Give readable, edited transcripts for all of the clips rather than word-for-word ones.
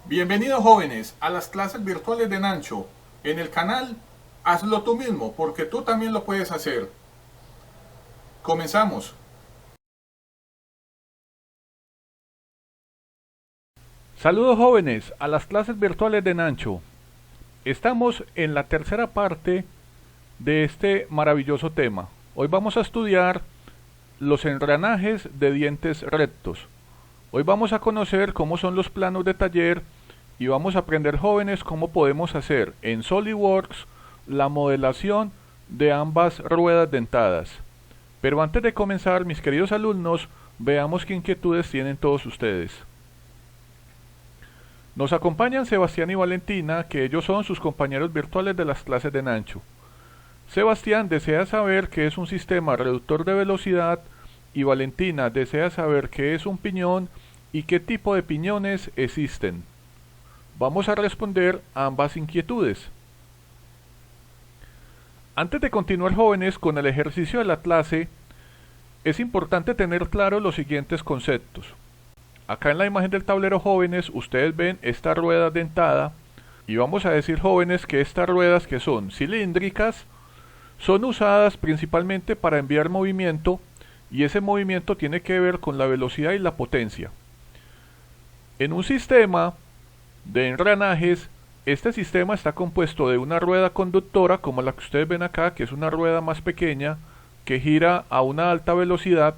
Bienvenidos jóvenes a las clases virtuales de Nancho. En el canal Hazlo tú mismo, porque tú también lo puedes hacer. Comenzamos. Saludos jóvenes a las clases virtuales de Nancho. Estamos en la tercera parte de este maravilloso tema. Hoy vamos a estudiar los engranajes de dientes rectos. Hoy vamos a conocer cómo son los planos de taller y vamos a aprender jóvenes cómo podemos hacer en SolidWorks la modelación de ambas ruedas dentadas. Pero antes de comenzar, mis queridos alumnos, veamos qué inquietudes tienen todos ustedes. Nos acompañan Sebastián y Valentina, que ellos son sus compañeros virtuales de las clases de Nancho. Sebastián desea saber qué es un sistema reductor de velocidad y Valentina desea saber qué es un piñón y qué tipo de piñones existen. Vamos a responder a ambas inquietudes. Antes de continuar jóvenes con el ejercicio de la clase, es importante tener claro los siguientes conceptos. Acá en la imagen del tablero jóvenes ustedes ven esta rueda dentada y vamos a decir jóvenes que estas ruedas que son cilíndricas son usadas principalmente para enviar movimiento y ese movimiento tiene que ver con la velocidad y la potencia. En un sistema de engranajes, este sistema está compuesto de una rueda conductora como la que ustedes ven acá, que es una rueda más pequeña que gira a una alta velocidad,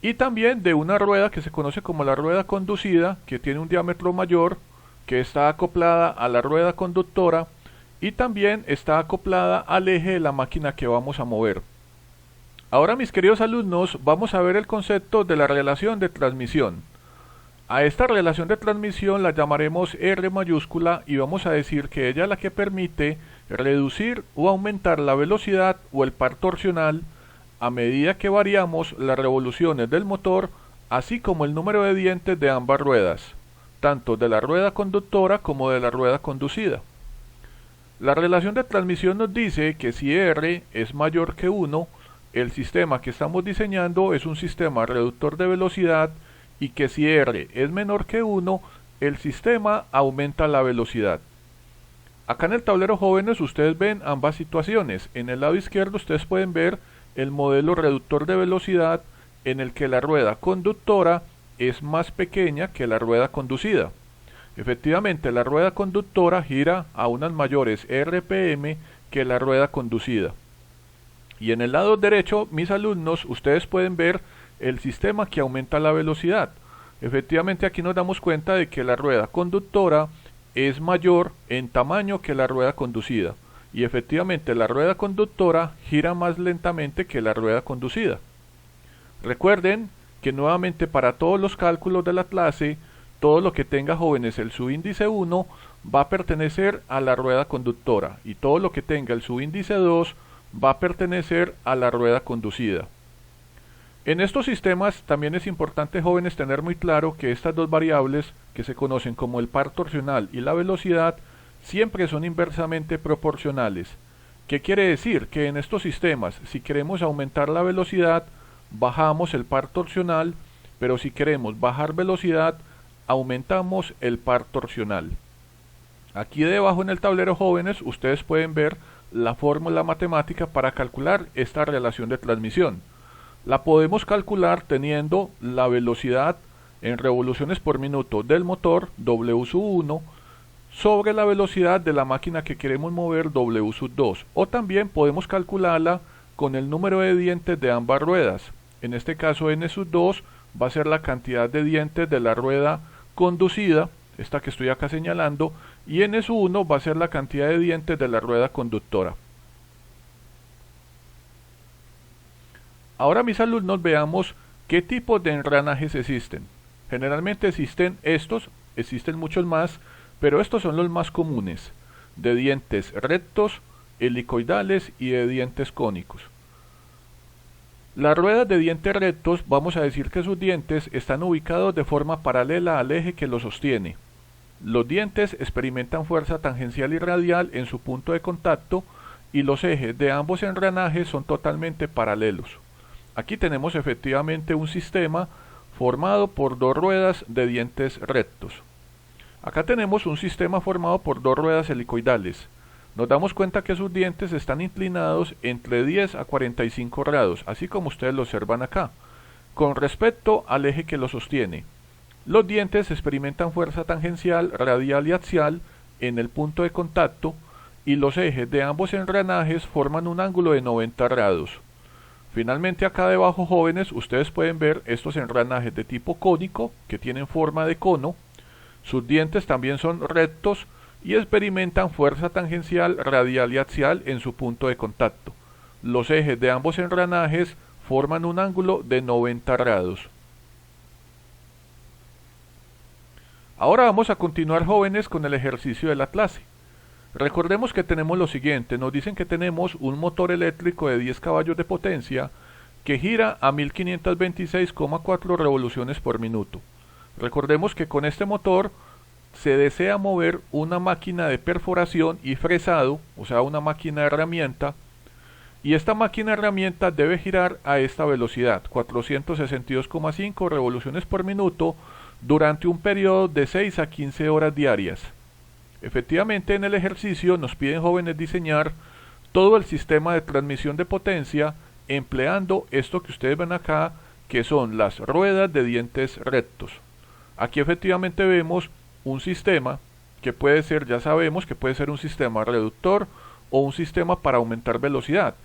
y también de una rueda que se conoce como la rueda conducida, que tiene un diámetro mayor, que está acoplada a la rueda conductora y también está acoplada al eje de la máquina que vamos a mover. Ahora, mis queridos alumnos, vamos a ver el concepto de la relación de transmisión. A esta relación de transmisión la llamaremos R mayúscula y vamos a decir que ella es la que permite reducir o aumentar la velocidad o el par torsional a medida que variamos las revoluciones del motor, así como el número de dientes de ambas ruedas, tanto de la rueda conductora como de la rueda conducida. La relación de transmisión nos dice que si R es mayor que 1, el sistema que estamos diseñando es un sistema reductor de velocidad y que si R es menor que 1, el sistema aumenta la velocidad. Acá en el tablero jóvenes ustedes ven ambas situaciones. En el lado izquierdo ustedes pueden ver el modelo reductor de velocidad en el que la rueda conductora es más pequeña que la rueda conducida. Efectivamente, la rueda conductora gira a unas mayores RPM que la rueda conducida. Y en el lado derecho, mis alumnos, ustedes pueden ver el sistema que aumenta la velocidad. Efectivamente, aquí nos damos cuenta de que la rueda conductora es mayor en tamaño que la rueda conducida. Y efectivamente, la rueda conductora gira más lentamente que la rueda conducida. Recuerden que nuevamente para todos los cálculos de la clase, todo lo que tenga jóvenes el subíndice 1 va a pertenecer a la rueda conductora y todo lo que tenga el subíndice 2 va a pertenecer a la rueda conducida. En estos sistemas también es importante, jóvenes, tener muy claro que estas dos variables, que se conocen como el par torsional y la velocidad, siempre son inversamente proporcionales. ¿Qué quiere decir? Que en estos sistemas, si queremos aumentar la velocidad, bajamos el par torsional, pero si queremos bajar velocidad, aumentamos el par torsional. Aquí debajo en el tablero jóvenes ustedes pueden ver la fórmula matemática para calcular esta relación de transmisión. La podemos calcular teniendo la velocidad en revoluciones por minuto del motor W sub 1 sobre la velocidad de la máquina que queremos mover W sub 2, o también podemos calcularla con el número de dientes de ambas ruedas. En este caso N sub 2 va a ser la cantidad de dientes de la rueda conducida, esta que estoy acá señalando, y N sub 1 va a ser la cantidad de dientes de la rueda conductora. Ahora, mis alumnos, veamos qué tipos de engranajes existen. Generalmente existen muchos más, pero estos son los más comunes, de dientes rectos, helicoidales y de dientes cónicos. Las ruedas de dientes rectos, vamos a decir que sus dientes están ubicados de forma paralela al eje que los sostiene. Los dientes experimentan fuerza tangencial y radial en su punto de contacto y los ejes de ambos engranajes son totalmente paralelos. Aquí tenemos efectivamente un sistema formado por dos ruedas de dientes rectos. Acá tenemos un sistema formado por dos ruedas helicoidales. Nos damos cuenta que sus dientes están inclinados entre 10 a 45 grados, así como ustedes lo observan acá, con respecto al eje que lo sostiene. Los dientes experimentan fuerza tangencial, radial y axial en el punto de contacto, y los ejes de ambos engranajes forman un ángulo de 90 grados. Finalmente acá debajo, jóvenes, ustedes pueden ver estos engranajes de tipo cónico que tienen forma de cono. Sus dientes también son rectos y experimentan fuerza tangencial, radial y axial en su punto de contacto. Los ejes de ambos engranajes forman un ángulo de 90 grados. Ahora vamos a continuar, jóvenes, con el ejercicio de la clase. Recordemos que tenemos lo siguiente, nos dicen que tenemos un motor eléctrico de 10 caballos de potencia que gira a 1526,4 revoluciones por minuto. Recordemos que con este motor se desea mover una máquina de perforación y fresado, o sea, una máquina de herramienta, y esta máquina de herramienta debe girar a esta velocidad, 462,5 revoluciones por minuto, durante un periodo de 6 a 15 horas diarias. Efectivamente, en el ejercicio nos piden, jóvenes, diseñar todo el sistema de transmisión de potencia empleando esto que ustedes ven acá, que son las ruedas de dientes rectos. Aquí efectivamente vemos un sistema que puede ser, ya sabemos que puede ser un sistema reductor o un sistema para aumentar velocidad.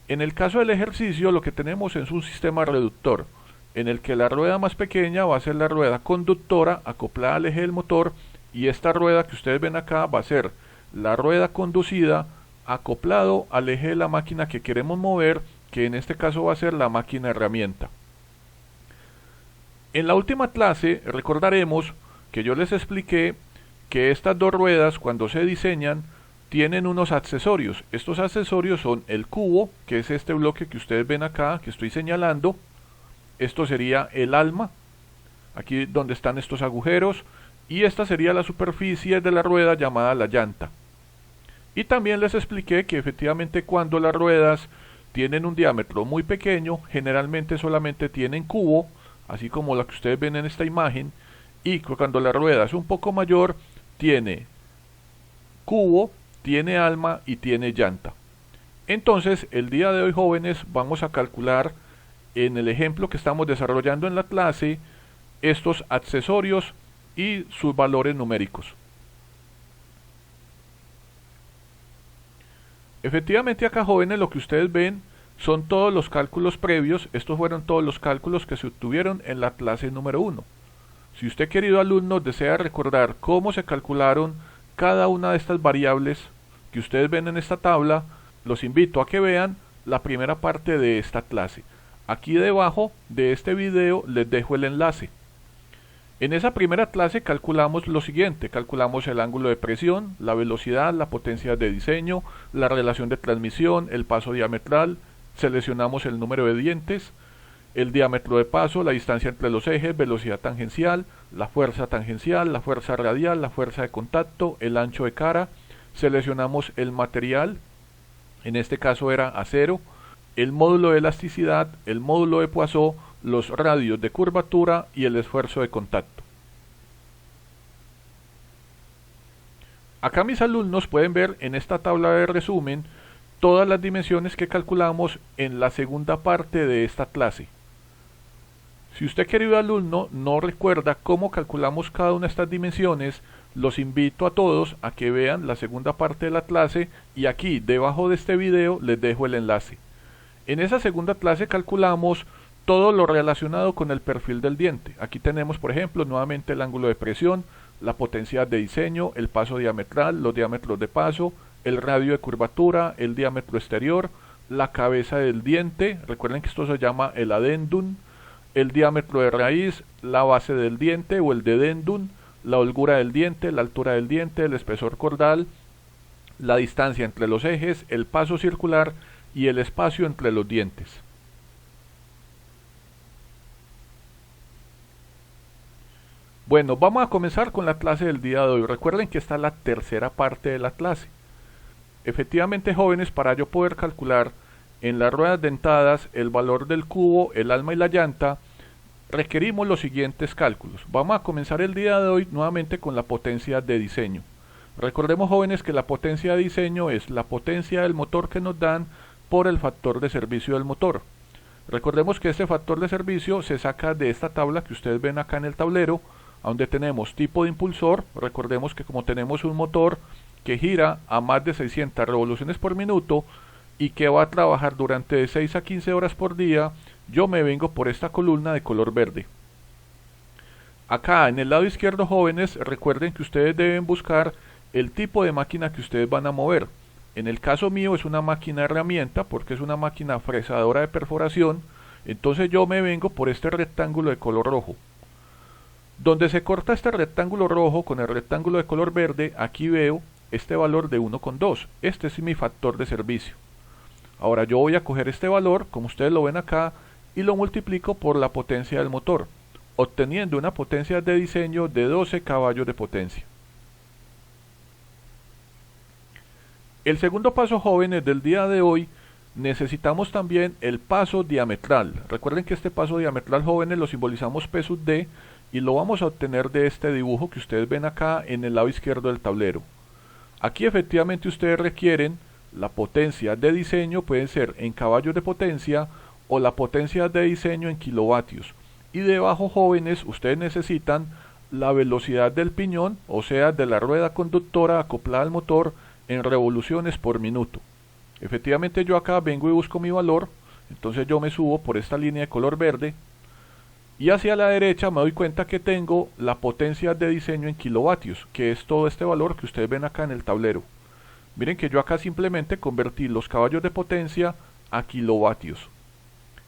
En el caso del ejercicio lo que tenemos es un sistema reductor, en el que la rueda más pequeña va a ser la rueda conductora acoplada al eje del motor, y esta rueda que ustedes ven acá va a ser la rueda conducida acoplado al eje de la máquina que queremos mover, que en este caso va a ser la máquina herramienta. En la última clase recordaremos que yo les expliqué que estas dos ruedas, cuando se diseñan, tienen unos accesorios. Estos accesorios son el cubo, que es este bloque que ustedes ven acá, que estoy señalando. Esto sería el alma, aquí donde están estos agujeros, y esta sería la superficie de la rueda llamada la llanta. Y también les expliqué que efectivamente cuando las ruedas tienen un diámetro muy pequeño, generalmente solamente tienen cubo, así como la que ustedes ven en esta imagen, y cuando la rueda es un poco mayor, tiene cubo, tiene alma y tiene llanta. Entonces, el día de hoy, jóvenes, vamos a calcular en el ejemplo que estamos desarrollando en la clase estos accesorios y sus valores numéricos. Efectivamente acá, jóvenes, lo que ustedes ven son todos los cálculos previos. Estos fueron todos los cálculos que se obtuvieron en la clase número 1. Si usted, querido alumno, desea recordar cómo se calcularon cada una de estas variables que ustedes ven en esta tabla, los invito a que vean la primera parte de esta clase. Aquí debajo de este video les dejo el enlace. En esa primera clase calculamos lo siguiente: calculamos el ángulo de presión, la velocidad, la potencia de diseño, la relación de transmisión, el paso diametral, seleccionamos el número de dientes, el diámetro de paso, la distancia entre los ejes, velocidad tangencial, la fuerza radial, la fuerza de contacto, el ancho de cara, seleccionamos el material, en este caso era acero, el módulo de elasticidad, el módulo de Poisson, los radios de curvatura y el esfuerzo de contacto. Acá mis alumnos pueden ver en esta tabla de resumen todas las dimensiones que calculamos en la segunda parte de esta clase. Si usted, querido alumno, no recuerda cómo calculamos cada una de estas dimensiones, los invito a todos a que vean la segunda parte de la clase, y aquí debajo de este video les dejo el enlace. En esa segunda clase calculamos todo lo relacionado con el perfil del diente. Aquí tenemos, por ejemplo, nuevamente el ángulo de presión, la potencia de diseño, el paso diametral, los diámetros de paso, el radio de curvatura, el diámetro exterior, la cabeza del diente, recuerden que esto se llama el adendum, el diámetro de raíz, la base del diente o el dedendum, la holgura del diente, la altura del diente, el espesor cordal, la distancia entre los ejes, el paso circular y el espacio entre los dientes. Bueno, vamos a comenzar con la clase del día de hoy. Recuerden que esta es la tercera parte de la clase. Efectivamente, jóvenes, para yo poder calcular en las ruedas dentadas el valor del cubo, el alma y la llanta, requerimos los siguientes cálculos. Vamos a comenzar el día de hoy nuevamente con la potencia de diseño. Recordemos, jóvenes, que la potencia de diseño es la potencia del motor que nos dan por el factor de servicio del motor. Recordemos que este factor de servicio se saca de esta tabla que ustedes ven acá en el tablero, donde tenemos tipo de impulsor. Recordemos que como tenemos un motor que gira a más de 600 revoluciones por minuto y que va a trabajar durante de 6 a 15 horas por día, yo me vengo por esta columna de color verde. Acá en el lado izquierdo, jóvenes, recuerden que ustedes deben buscar el tipo de máquina que ustedes van a mover. En el caso mío es una máquina herramienta porque es una máquina fresadora de perforación, entonces yo me vengo por este rectángulo de color rojo. Donde se corta este rectángulo rojo con el rectángulo de color verde, aquí veo este valor de 1,2. Este es mi factor de servicio. Ahora yo voy a coger este valor, como ustedes lo ven acá, y lo multiplico por la potencia del motor, obteniendo una potencia de diseño de 12 caballos de potencia. El segundo paso, jóvenes, del día de hoy, necesitamos también el paso diametral. Recuerden que este paso diametral, jóvenes, lo simbolizamos P sub D y lo vamos a obtener de este dibujo que ustedes ven acá en el lado izquierdo del tablero. Aquí efectivamente ustedes requieren la potencia de diseño, pueden ser en caballos de potencia o la potencia de diseño en kilovatios. Y debajo, jóvenes, ustedes necesitan la velocidad del piñón, o sea, de la rueda conductora acoplada al motor, en revoluciones por minuto. Efectivamente yo acá vengo y busco mi valor, entonces yo me subo por esta línea de color verde y hacia la derecha me doy cuenta que tengo la potencia de diseño en kilovatios, que es todo este valor que ustedes ven acá en el tablero. Miren que yo acá simplemente convertí los caballos de potencia a kilovatios.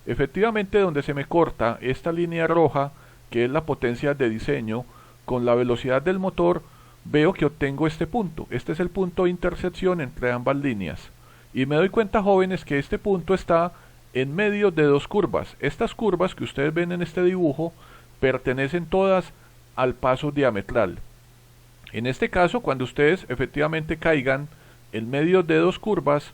Efectivamente, donde se me corta esta línea roja, que es la potencia de diseño, con la velocidad del motor, veo que obtengo este punto. Este es el punto de intersección entre ambas líneas. Y me doy cuenta, jóvenes, que este punto está en medio de dos curvas. Estas curvas que ustedes ven en este dibujo pertenecen todas al paso diametral. En este caso, cuando ustedes efectivamente caigan en medio de dos curvas,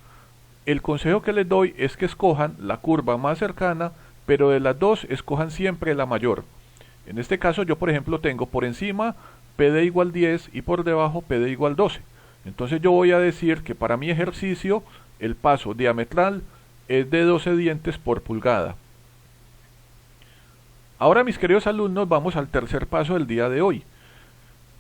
el consejo que les doy es que escojan la curva más cercana, pero de las dos escojan siempre la mayor. En este caso yo, por ejemplo, tengo por encima PD igual 10 y por debajo PD igual 12. Entonces yo voy a decir que para mi ejercicio el paso diametral es de 12 dientes por pulgada. Ahora, mis queridos alumnos, vamos al tercer paso del día de hoy.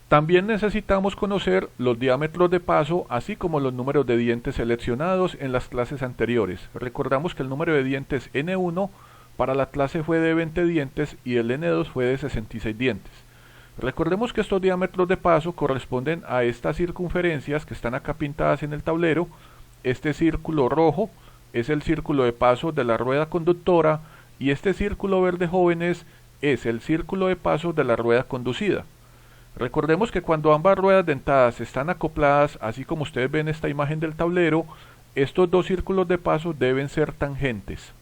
También necesitamos conocer los diámetros de paso, así como los números de dientes seleccionados en las clases anteriores. Recordamos que el número de dientes N1 para la clase fue de 20 dientes y el N2 fue de 66 dientes. Recordemos que estos diámetros de paso corresponden a estas circunferencias que están acá pintadas en el tablero. Este círculo rojo es el círculo de paso de la rueda conductora y este círculo verde, jóvenes, es el círculo de paso de la rueda conducida. Recordemos que cuando ambas ruedas dentadas están acopladas, así como ustedes ven esta imagen del tablero, estos dos círculos de paso deben ser tangentes.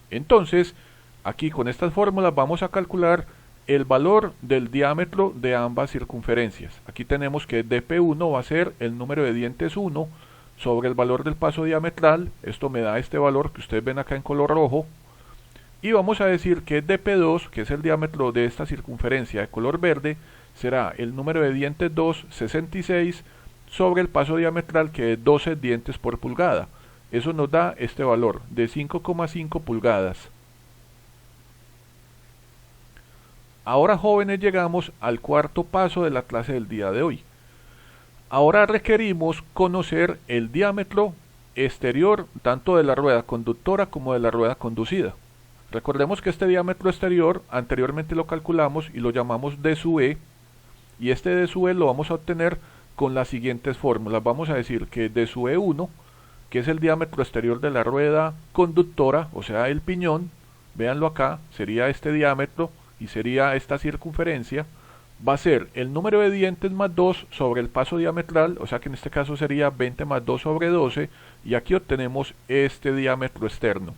Entonces, aquí con estas fórmulas vamos a calcular el valor del diámetro de ambas circunferencias. Aquí tenemos que dp1 va a ser el número de dientes 1 sobre el valor del paso diametral. Esto me da este valor que ustedes ven acá en color rojo. Y vamos a decir que dp2, que es el diámetro de esta circunferencia de color verde, será el número de dientes 2, 66, sobre el paso diametral, que es 12 dientes por pulgada. Eso nos da este valor de 5,5 pulgadas. Ahora, jóvenes, llegamos al cuarto paso de la clase del día de hoy. Ahora requerimos conocer el diámetro exterior tanto de la rueda conductora como de la rueda conducida. Recordemos que este diámetro exterior anteriormente lo calculamos y lo llamamos D sub E, y este D sub E lo vamos a obtener con las siguientes fórmulas. Vamos a decir que D sub E1, que es el diámetro exterior de la rueda conductora, o sea el piñón, véanlo acá, sería este diámetro y sería esta circunferencia, va a ser el número de dientes más 2 sobre el paso diametral, o sea que en este caso sería 20 más 2 sobre 12, y aquí obtenemos este diámetro externo.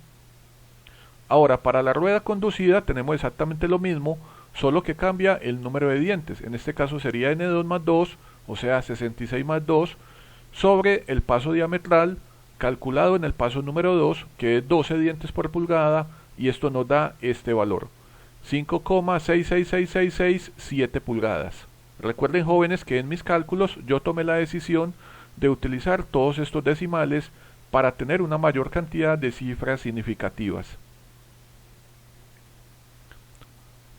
Ahora, para la rueda conducida tenemos exactamente lo mismo, solo que cambia el número de dientes. En este caso sería N2 más 2, o sea 66 más 2, sobre el paso diametral, calculado en el paso número 2, que es 12 dientes por pulgada, y esto nos da este valor. 5,66667 pulgadas. Recuerden, jóvenes, que en mis cálculos yo tomé la decisión de utilizar todos estos decimales para tener una mayor cantidad de cifras significativas.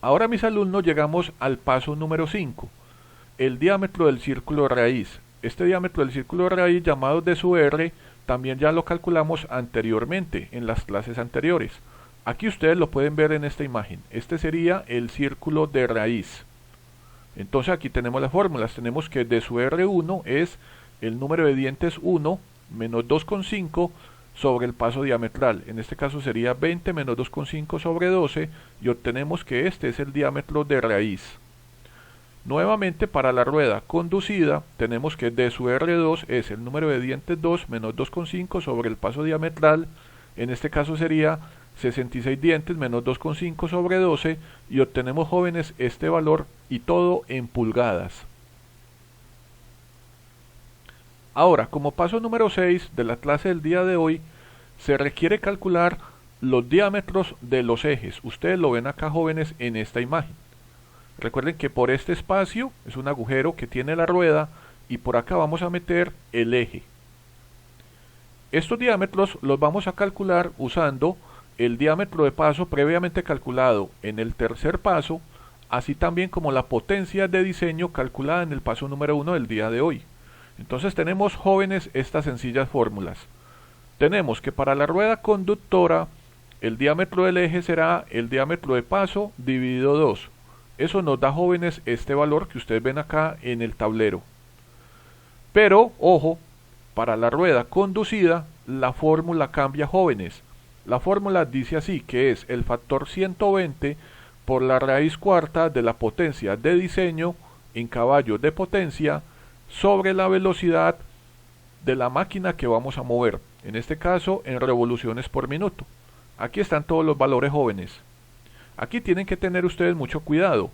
Ahora, mis alumnos, llegamos al paso número 5, el diámetro del círculo de raíz. Este diámetro del círculo de raíz, llamado d sub r, también ya lo calculamos anteriormente, en las clases anteriores. Aquí ustedes lo pueden ver en esta imagen. Este sería el círculo de raíz. Entonces aquí tenemos las fórmulas. Tenemos que d sub r1 es el número de dientes 1 menos 2,5 sobre el paso diametral. En este caso sería 20 menos 2,5 sobre 12 y obtenemos que este es el diámetro de raíz. Nuevamente, para la rueda conducida tenemos que d sub r2 es el número de dientes 2 menos 2,5 sobre el paso diametral. En este caso sería 66 dientes menos 2,5 sobre 12 y obtenemos, jóvenes, este valor, y todo en pulgadas. Ahora, como paso número 6 de la clase del día de hoy, se requiere calcular los diámetros de los ejes. Ustedes lo ven acá, jóvenes, en esta imagen. Recuerden que por este espacio es un agujero que tiene la rueda y por acá vamos a meter el eje. Estos diámetros los vamos a calcular usando el diámetro de paso previamente calculado en el tercer paso, así también como la potencia de diseño calculada en el paso número 1 del día de hoy. Entonces tenemos, jóvenes, estas sencillas fórmulas. Tenemos que para la rueda conductora el diámetro del eje será el diámetro de paso dividido 2. Eso nos da, jóvenes, este valor que ustedes ven acá en el tablero. Pero, ojo, para la rueda conducida la fórmula cambia, jóvenes. La fórmula dice así, que es el factor 120 por la raíz cuarta de la potencia de diseño en caballos de potencia sobre la velocidad de la máquina que vamos a mover, en este caso en revoluciones por minuto. Aquí están todos los valores, jóvenes. Aquí tienen que tener ustedes mucho cuidado.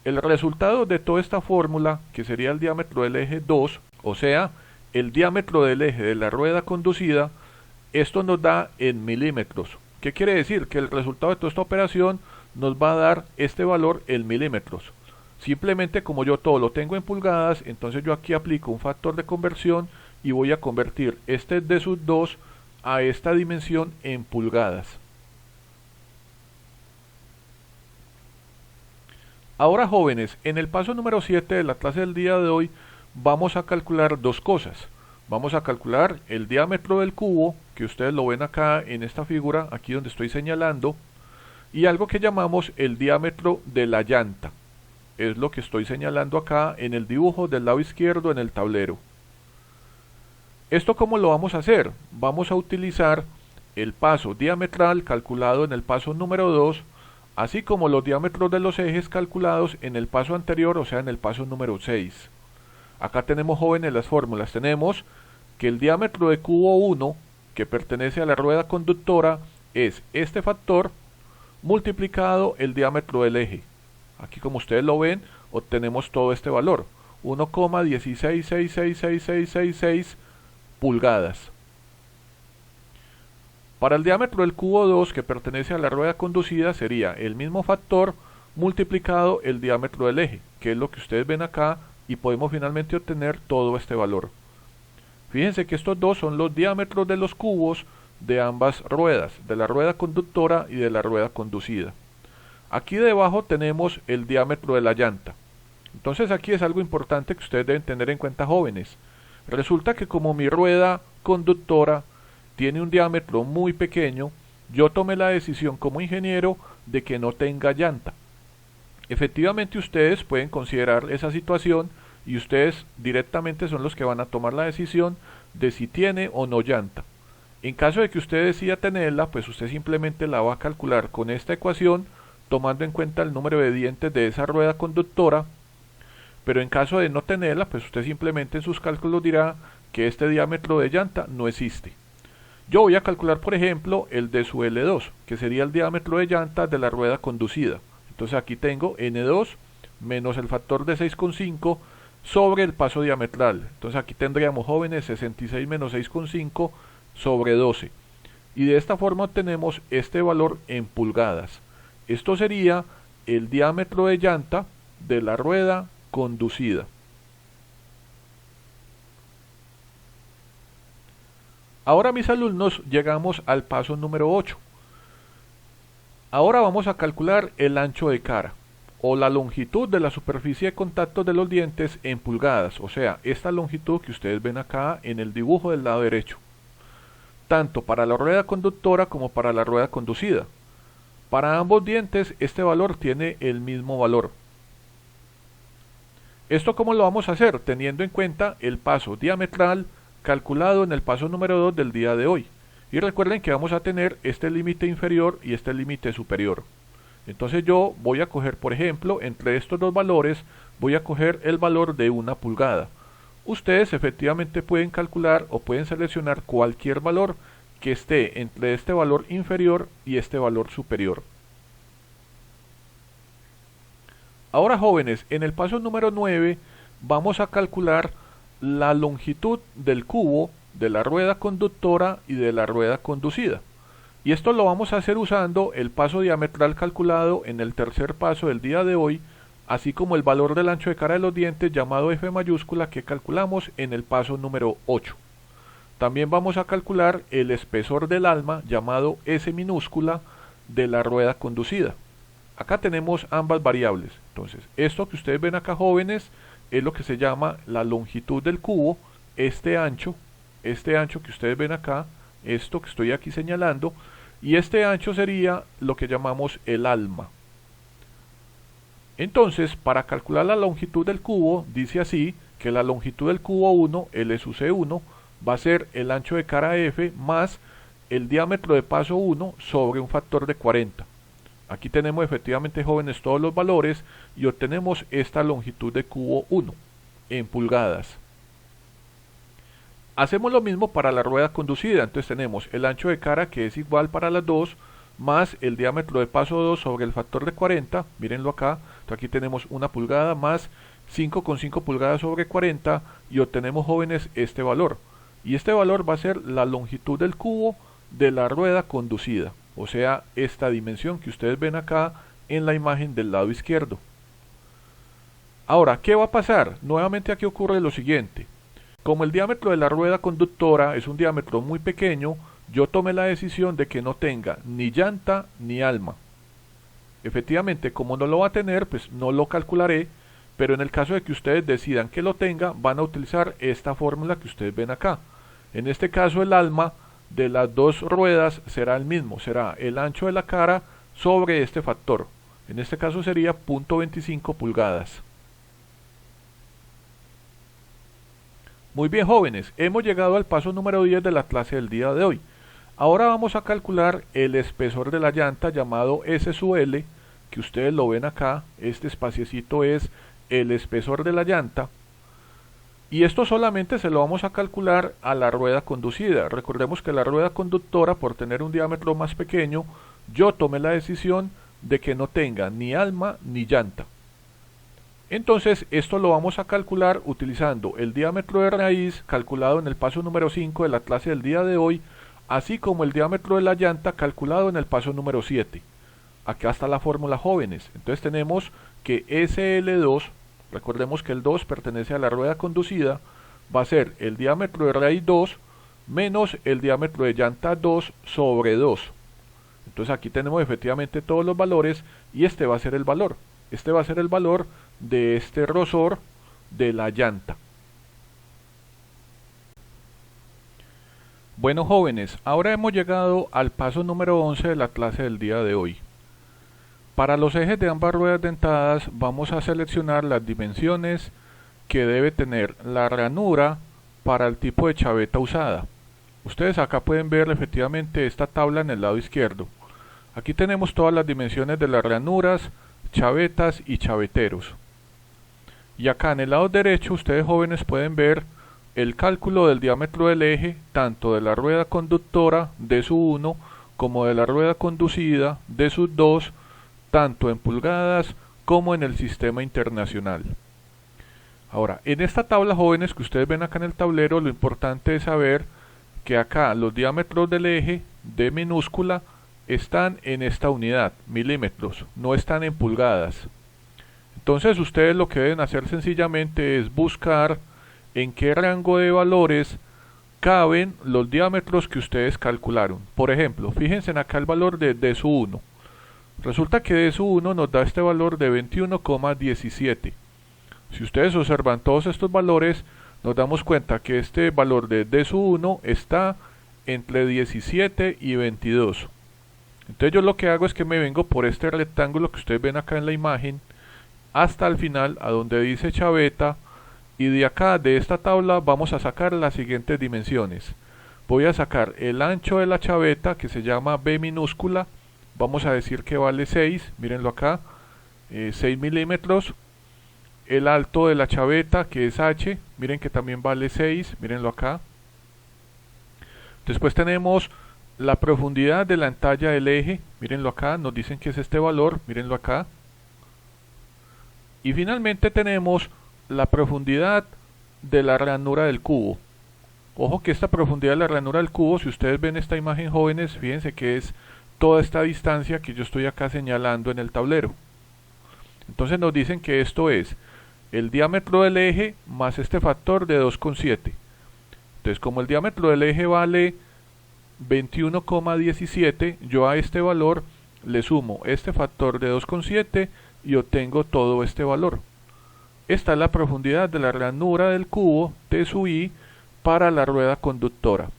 El resultado de toda esta fórmula, que sería el diámetro del eje 2, o sea, el diámetro del eje de la rueda conducida, esto nos da en milímetros. ¿Qué quiere decir? Que el resultado de toda esta operación nos va a dar este valor en milímetros. Simplemente, como yo todo lo tengo en pulgadas, entonces yo aquí aplico un factor de conversión y voy a convertir este d sub 2 a esta dimensión en pulgadas. Ahora, jóvenes, en el paso número 7 de la clase del día de hoy vamos a calcular dos cosas. Vamos a calcular el diámetro del cubo, que ustedes lo ven acá en esta figura, aquí donde estoy señalando, y algo que llamamos el diámetro de la llanta. Es lo que estoy señalando acá en el dibujo del lado izquierdo en el tablero. ¿Esto cómo lo vamos a hacer? Vamos a utilizar el paso diametral calculado en el paso número 2, así como los diámetros de los ejes calculados en el paso anterior, o sea, en el paso número 6. Acá tenemos, jóvenes, las fórmulas. Tenemos que el diámetro de cubo 1, que pertenece a la rueda conductora, es este factor multiplicado el diámetro del eje. Aquí, como ustedes lo ven, obtenemos todo este valor, 1,1666666 pulgadas. Para el diámetro del cubo 2, que pertenece a la rueda conducida, sería el mismo factor multiplicado el diámetro del eje, que es lo que ustedes ven acá, y podemos finalmente obtener todo este valor. Fíjense que estos dos son los diámetros de los cubos de ambas ruedas, de la rueda conductora y de la rueda conducida. Aquí debajo tenemos el diámetro de la llanta. Entonces aquí es algo importante que ustedes deben tener en cuenta, jóvenes. Resulta que como mi rueda conductora tiene un diámetro muy pequeño, yo tomé la decisión como ingeniero de que no tenga llanta. Efectivamente, ustedes pueden considerar esa situación y ustedes directamente son los que van a tomar la decisión de si tiene o no llanta. En caso de que usted decida tenerla, pues usted simplemente la va a calcular con esta ecuación, tomando en cuenta el número de dientes de esa rueda conductora. Pero en caso de no tenerla, pues usted simplemente en sus cálculos dirá que este diámetro de llanta no existe. Yo voy a calcular, por ejemplo, el d sub L2, que sería el diámetro de llanta de la rueda conducida. Entonces aquí tengo N2 menos el factor de 6,5 sobre el paso diametral. Entonces aquí tendríamos, jóvenes, 66 menos 6,5 sobre 12. Y de esta forma obtenemos este valor en pulgadas. Esto sería el diámetro de llanta de la rueda conducida. Ahora, mis alumnos, llegamos al paso número 8. Ahora vamos a calcular el ancho de cara o la longitud de la superficie de contacto de los dientes en pulgadas, o sea, esta longitud que ustedes ven acá en el dibujo del lado derecho, tanto para la rueda conductora como para la rueda conducida. Para ambos dientes este valor tiene el mismo valor. ¿Esto cómo lo vamos a hacer? Teniendo en cuenta el paso diametral calculado en el paso número 2 del día de hoy. Y recuerden que vamos a tener este límite inferior y este límite superior. Entonces yo voy a coger, por ejemplo, entre estos dos valores, voy a coger el valor de 1 pulgada. Ustedes efectivamente pueden calcular o pueden seleccionar cualquier valor que esté entre este valor inferior y este valor superior. Ahora, jóvenes, en el paso número 9 vamos a calcular la longitud del cubo de la rueda conductora y de la rueda conducida. Y esto lo vamos a hacer usando el paso diametral calculado en el tercer paso del día de hoy, así como el valor del ancho de cara de los dientes llamado F mayúscula que calculamos en el paso número 8. También vamos a calcular el espesor del alma llamado S minúscula de la rueda conducida. Acá tenemos ambas variables. Entonces, esto que ustedes ven acá, jóvenes, es lo que se llama la longitud del cubo, este ancho que ustedes ven acá, esto que estoy aquí señalando, y este ancho sería lo que llamamos el alma. Entonces, para calcular la longitud del cubo, dice así, que la longitud del cubo 1, L sub C1, va a ser el ancho de cara F más el diámetro de paso 1 sobre un factor de 40. Aquí tenemos efectivamente, jóvenes, todos los valores y obtenemos esta longitud de cubo 1 en pulgadas. Hacemos lo mismo para la rueda conducida. Entonces tenemos el ancho de cara que es igual para las dos más el diámetro de paso 2 sobre el factor de 40. Mírenlo acá. Entonces aquí tenemos 1 pulgada más 5,5 pulgadas sobre 40 y obtenemos, jóvenes, este valor. Y este valor va a ser la longitud del cubo de la rueda conducida. O sea, esta dimensión que ustedes ven acá en la imagen del lado izquierdo. Ahora, ¿qué va a pasar? Nuevamente aquí ocurre lo siguiente. Como el diámetro de la rueda conductora es un diámetro muy pequeño, yo tomé la decisión de que no tenga ni llanta ni alma. Efectivamente, como no lo va a tener, pues no lo calcularé, pero en el caso de que ustedes decidan que lo tenga, van a utilizar esta fórmula que ustedes ven acá. En este caso, el alma de las dos ruedas será el mismo, será el ancho de la cara sobre este factor. En este caso sería 0.25 pulgadas. Muy bien, jóvenes, hemos llegado al paso número 10 de la clase del día de hoy. Ahora vamos a calcular el espesor de la llanta llamado S sub L, que ustedes lo ven acá. Este espaciecito es el espesor de la llanta. Y esto solamente se lo vamos a calcular a la rueda conducida. Recordemos que la rueda conductora, por tener un diámetro más pequeño, yo tomé la decisión de que no tenga ni alma ni llanta. Entonces, esto lo vamos a calcular utilizando el diámetro de raíz calculado en el paso número 5 de la clase del día de hoy, así como el diámetro de la llanta calculado en el paso número 7. Acá está la fórmula, jóvenes. Entonces tenemos que SL2, recordemos que el 2 pertenece a la rueda conducida, va a ser el diámetro de raíz 2 menos el diámetro de llanta 2 sobre 2. Entonces aquí tenemos efectivamente todos los valores y este va a ser el valor. Este va a ser el valor de este grosor de la llanta. Bueno, jóvenes, ahora hemos llegado al paso número 11 de la clase del día de hoy. Para los ejes de ambas ruedas dentadas vamos a seleccionar las dimensiones que debe tener la ranura para el tipo de chaveta usada. Ustedes acá pueden ver efectivamente esta tabla en el lado izquierdo. Aquí tenemos todas las dimensiones de las ranuras, chavetas y chaveteros. Y acá en el lado derecho ustedes, jóvenes, pueden ver el cálculo del diámetro del eje tanto de la rueda conductora de sub 1 como de la rueda conducida de sub 2, tanto en pulgadas como en el sistema internacional. Ahora, en esta tabla, jóvenes, que ustedes ven acá en el tablero, lo importante es saber que acá los diámetros del eje D minúscula están en esta unidad, milímetros, no están en pulgadas. Entonces ustedes lo que deben hacer sencillamente es buscar en qué rango de valores caben los diámetros que ustedes calcularon. Por ejemplo, fíjense en acá el valor de D sub 1. Resulta que D sub 1 nos da este valor de 21,17. Si ustedes observan todos estos valores, nos damos cuenta que este valor de D sub 1 está entre 17 y 22. Entonces yo lo que hago es que me vengo por este rectángulo que ustedes ven acá en la imagen hasta el final, a donde dice chaveta, y de acá, de esta tabla, vamos a sacar las siguientes dimensiones. Voy a sacar el ancho de la chaveta, que se llama B minúscula, vamos a decir que vale 6, mírenlo acá, 6 milímetros. El alto de la chaveta, que es H, miren que también vale 6, mírenlo acá. Después tenemos la profundidad de la entalla del eje, mírenlo acá, nos dicen que es este valor, mírenlo acá. Y finalmente tenemos la profundidad de la ranura del cubo. Ojo que esta profundidad de la ranura del cubo, si ustedes ven esta imagen, jóvenes, fíjense que es toda esta distancia que yo estoy acá señalando en el tablero. Entonces nos dicen que esto es el diámetro del eje más este factor de 2,7. Entonces, como el diámetro del eje vale 21,17, yo a este valor le sumo este factor de 2,7 y obtengo todo este valor. Esta es la profundidad de la ranura del cubo T sub I para la rueda conductora.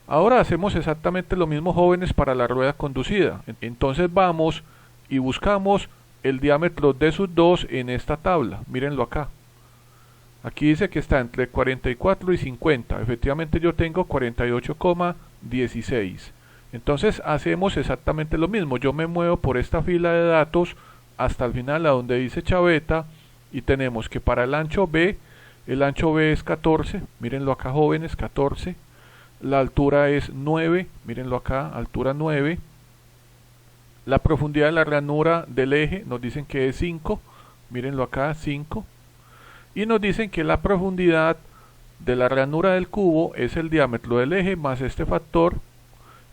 Ahora hacemos exactamente lo mismo, jóvenes, para la rueda conducida. Entonces vamos y buscamos el diámetro D sub 2 en esta tabla. Mírenlo acá. Aquí dice que está entre 44 y 50. Efectivamente yo tengo 48,16. Entonces hacemos exactamente lo mismo. Yo me muevo por esta fila de datos hasta el final, a donde dice chaveta, y tenemos que para el ancho B es 14, mírenlo acá, jóvenes, 14. La altura es 9, mírenlo acá, altura 9. La profundidad de la ranura del eje nos dicen que es 5, mírenlo acá, 5. Y nos dicen que la profundidad de la ranura del cubo es el diámetro del eje más este factor.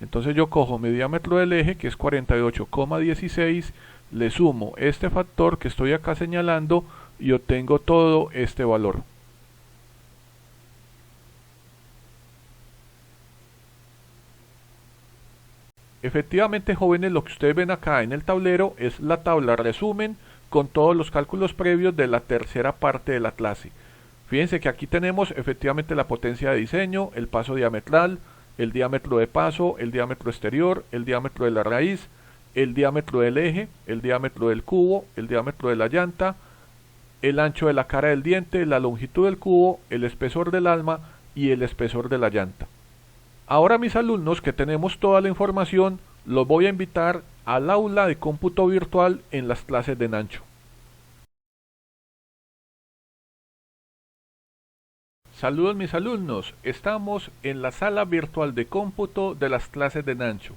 Entonces yo cojo mi diámetro del eje, que es 48,16, le sumo este factor que estoy acá señalando y obtengo todo este valor. Efectivamente, jóvenes, lo que ustedes ven acá en el tablero es la tabla resumen con todos los cálculos previos de la tercera parte de la clase. Fíjense que aquí tenemos efectivamente la potencia de diseño, el paso diametral, el diámetro de paso, el diámetro exterior, el diámetro de la raíz, el diámetro del eje, el diámetro del cubo, el diámetro de la llanta, el ancho de la cara del diente, la longitud del cubo, el espesor del alma y el espesor de la llanta. Ahora, mis alumnos, que tenemos toda la información, los voy a invitar al aula de cómputo virtual en las clases de Nancho. Saludos, mis alumnos, estamos en la sala virtual de cómputo de las clases de Nancho.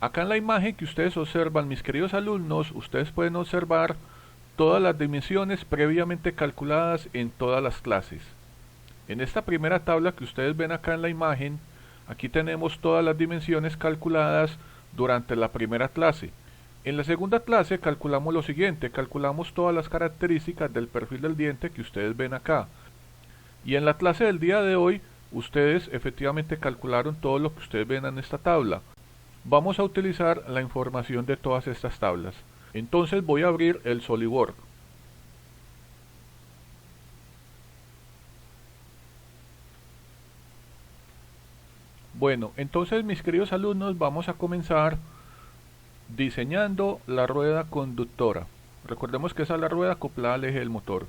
Acá en la imagen que ustedes observan, mis queridos alumnos, ustedes pueden observar todas las dimensiones previamente calculadas en todas las clases. En esta primera tabla que ustedes ven acá en la imagen, aquí tenemos todas las dimensiones calculadas durante la primera clase. En la segunda clase calculamos lo siguiente, calculamos todas las características del perfil del diente que ustedes ven acá. Y en la clase del día de hoy, ustedes efectivamente calcularon todo lo que ustedes ven en esta tabla. Vamos a utilizar la información de todas estas tablas. Entonces voy a abrir el SolidWorks. Bueno, entonces, mis queridos alumnos, vamos a comenzar diseñando la rueda conductora. Recordemos que esa es la rueda acoplada al eje del motor.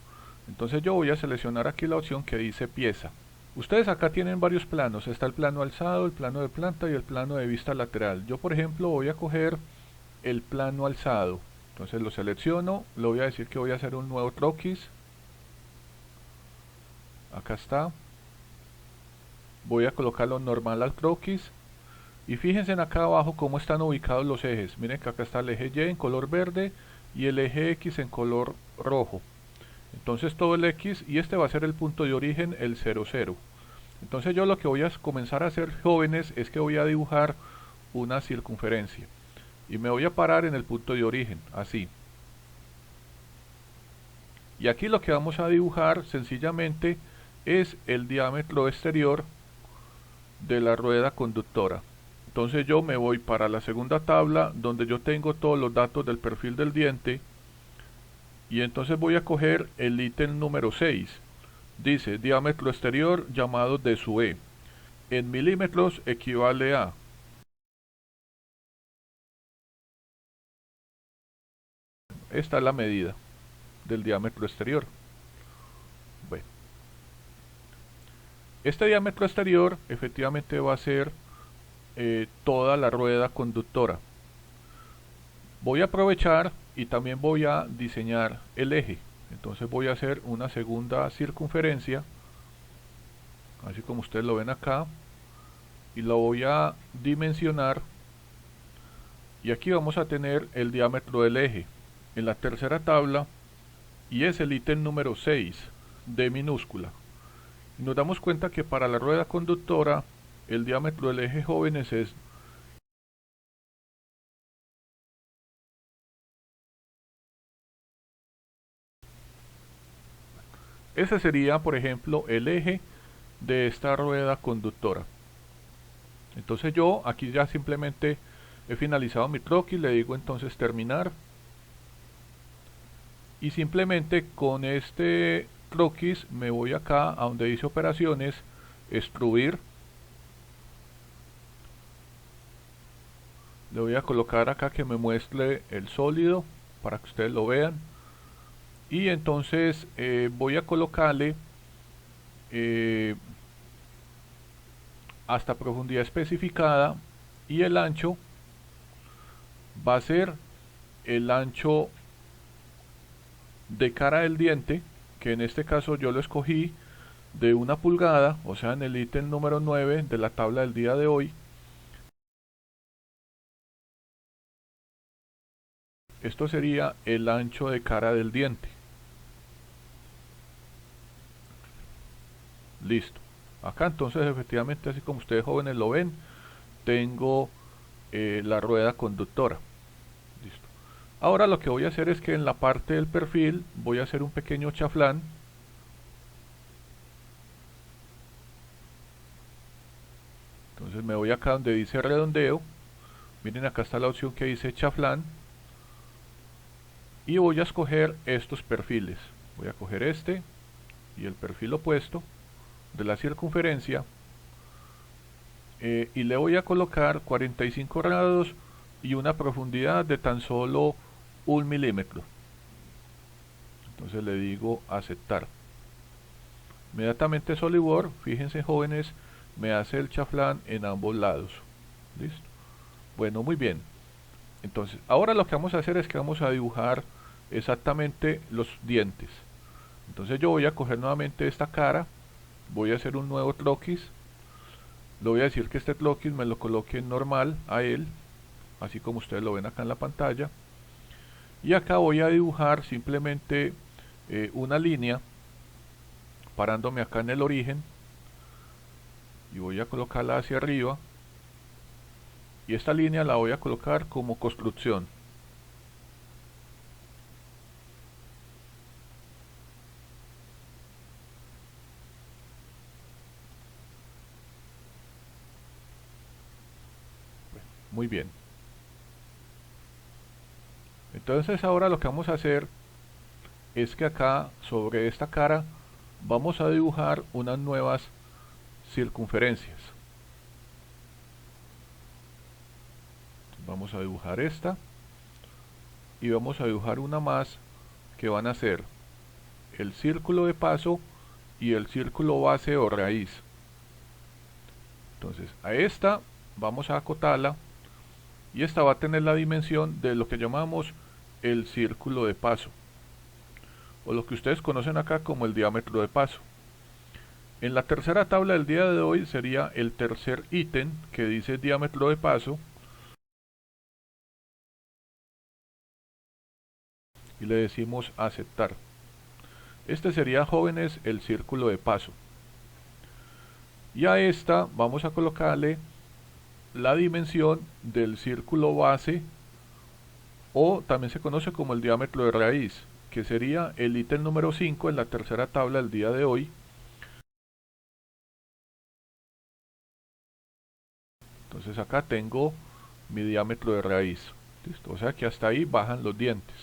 Entonces yo voy a seleccionar aquí la opción que dice pieza. Ustedes acá tienen varios planos, está el plano alzado, el plano de planta y el plano de vista lateral. Yo, por ejemplo, voy a coger el plano alzado. Entonces lo selecciono, le voy a decir que voy a hacer un nuevo croquis. Acá está. Voy a colocarlo normal al croquis. Y fíjense en acá abajo cómo están ubicados los ejes. Miren que acá está el eje Y en color verde y el eje X en color rojo. Entonces todo el X, y este va a ser el punto de origen, el 0, 0. Entonces yo lo que voy a comenzar a hacer, jóvenes, es que voy a dibujar una circunferencia y me voy a parar en el punto de origen, así. Y aquí lo que vamos a dibujar sencillamente es el diámetro exterior de la rueda conductora. Entonces yo me voy para la segunda tabla donde yo tengo todos los datos del perfil del diente y entonces voy a coger el ítem número 6. Dice diámetro exterior llamado de su E. En milímetros equivale a. Esta es la medida del diámetro exterior. Bueno, este diámetro exterior efectivamente va a ser toda la rueda conductora. Voy a aprovechar y también voy a diseñar el eje. Entonces voy a hacer una segunda circunferencia, así como ustedes lo ven acá, y lo voy a dimensionar. Y aquí vamos a tener el diámetro del eje en la tercera tabla y es el ítem número 6 de minúscula. Y nos damos cuenta que para la rueda conductora el diámetro del eje, jóvenes, es ese sería, por ejemplo, el eje de esta rueda conductora. Entonces yo aquí ya simplemente he finalizado mi croquis, le digo entonces terminar. Y simplemente con este croquis me voy acá a donde dice operaciones, extruir. Le voy a colocar acá que me muestre el sólido para que ustedes lo vean. Y entonces voy a colocarle hasta profundidad especificada y el ancho va a ser el ancho de cara del diente, que en este caso yo lo escogí de 1 pulgada, o sea en el ítem número 9 de la tabla del día de hoy. Esto sería el ancho de cara del diente. Listo. Acá entonces efectivamente, así como ustedes jóvenes lo ven, tengo la rueda conductora. Listo. Ahora lo que voy a hacer es que en la parte del perfil voy a hacer un pequeño chaflán. Entonces me voy acá donde dice redondeo. Miren, acá está la opción que dice chaflán. Y voy a escoger estos perfiles. Voy a coger este y el perfil opuesto de la circunferencia. Y le voy a colocar 45 grados y una profundidad de tan solo 1 milímetro. Entonces le digo aceptar. Inmediatamente SolidWorks, fíjense jóvenes, me hace el chaflán en ambos lados. Listo. Bueno, muy bien. Entonces ahora lo que vamos a hacer es que vamos a dibujar exactamente los dientes. Entonces yo voy a coger nuevamente esta cara, voy a hacer un nuevo croquis. Le voy a decir que este croquis me lo coloque normal a él, así como ustedes lo ven acá en la pantalla. Y acá voy a dibujar simplemente una línea, parándome acá en el origen, y voy a colocarla hacia arriba. Y esta línea la voy a colocar como construcción. Muy bien. Entonces ahora lo que vamos a hacer es que acá sobre esta cara vamos a dibujar unas nuevas circunferencias. Vamos a dibujar esta y vamos a dibujar una más que van a ser el círculo de paso y el círculo base o raíz. Entonces a esta vamos a acotarla y esta va a tener la dimensión de lo que llamamos el círculo de paso, o lo que ustedes conocen acá como el diámetro de paso. En la tercera tabla del día de hoy sería el tercer ítem que dice diámetro de paso, y le decimos aceptar. Este sería, jóvenes, el círculo de paso. Y a esta vamos a colocarle la dimensión del círculo base, o también se conoce como el diámetro de raíz, que sería el ítem número 5 en la tercera tabla del día de hoy. Entonces acá tengo mi diámetro de raíz. ¿Listo? O sea que hasta ahí bajan los dientes.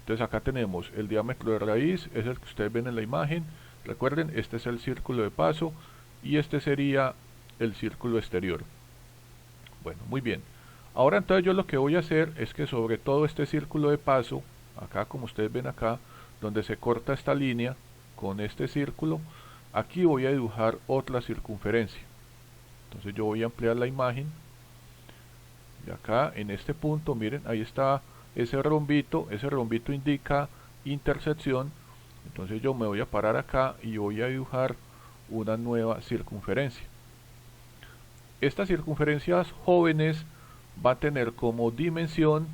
Entonces acá tenemos el diámetro de raíz, es el que ustedes ven en la imagen. Recuerden, este es el círculo de paso y este sería el círculo exterior. Bueno, muy bien. Ahora entonces yo lo que voy a hacer es que sobre todo este círculo de paso, acá como ustedes ven acá, donde se corta esta línea con este círculo, aquí voy a dibujar otra circunferencia. Entonces yo voy a ampliar la imagen y acá en este punto, miren, ahí está ese rombito indica intersección. Entonces yo me voy a parar acá y voy a dibujar una nueva circunferencia. Estas circunferencias jóvenes va a tener como dimensión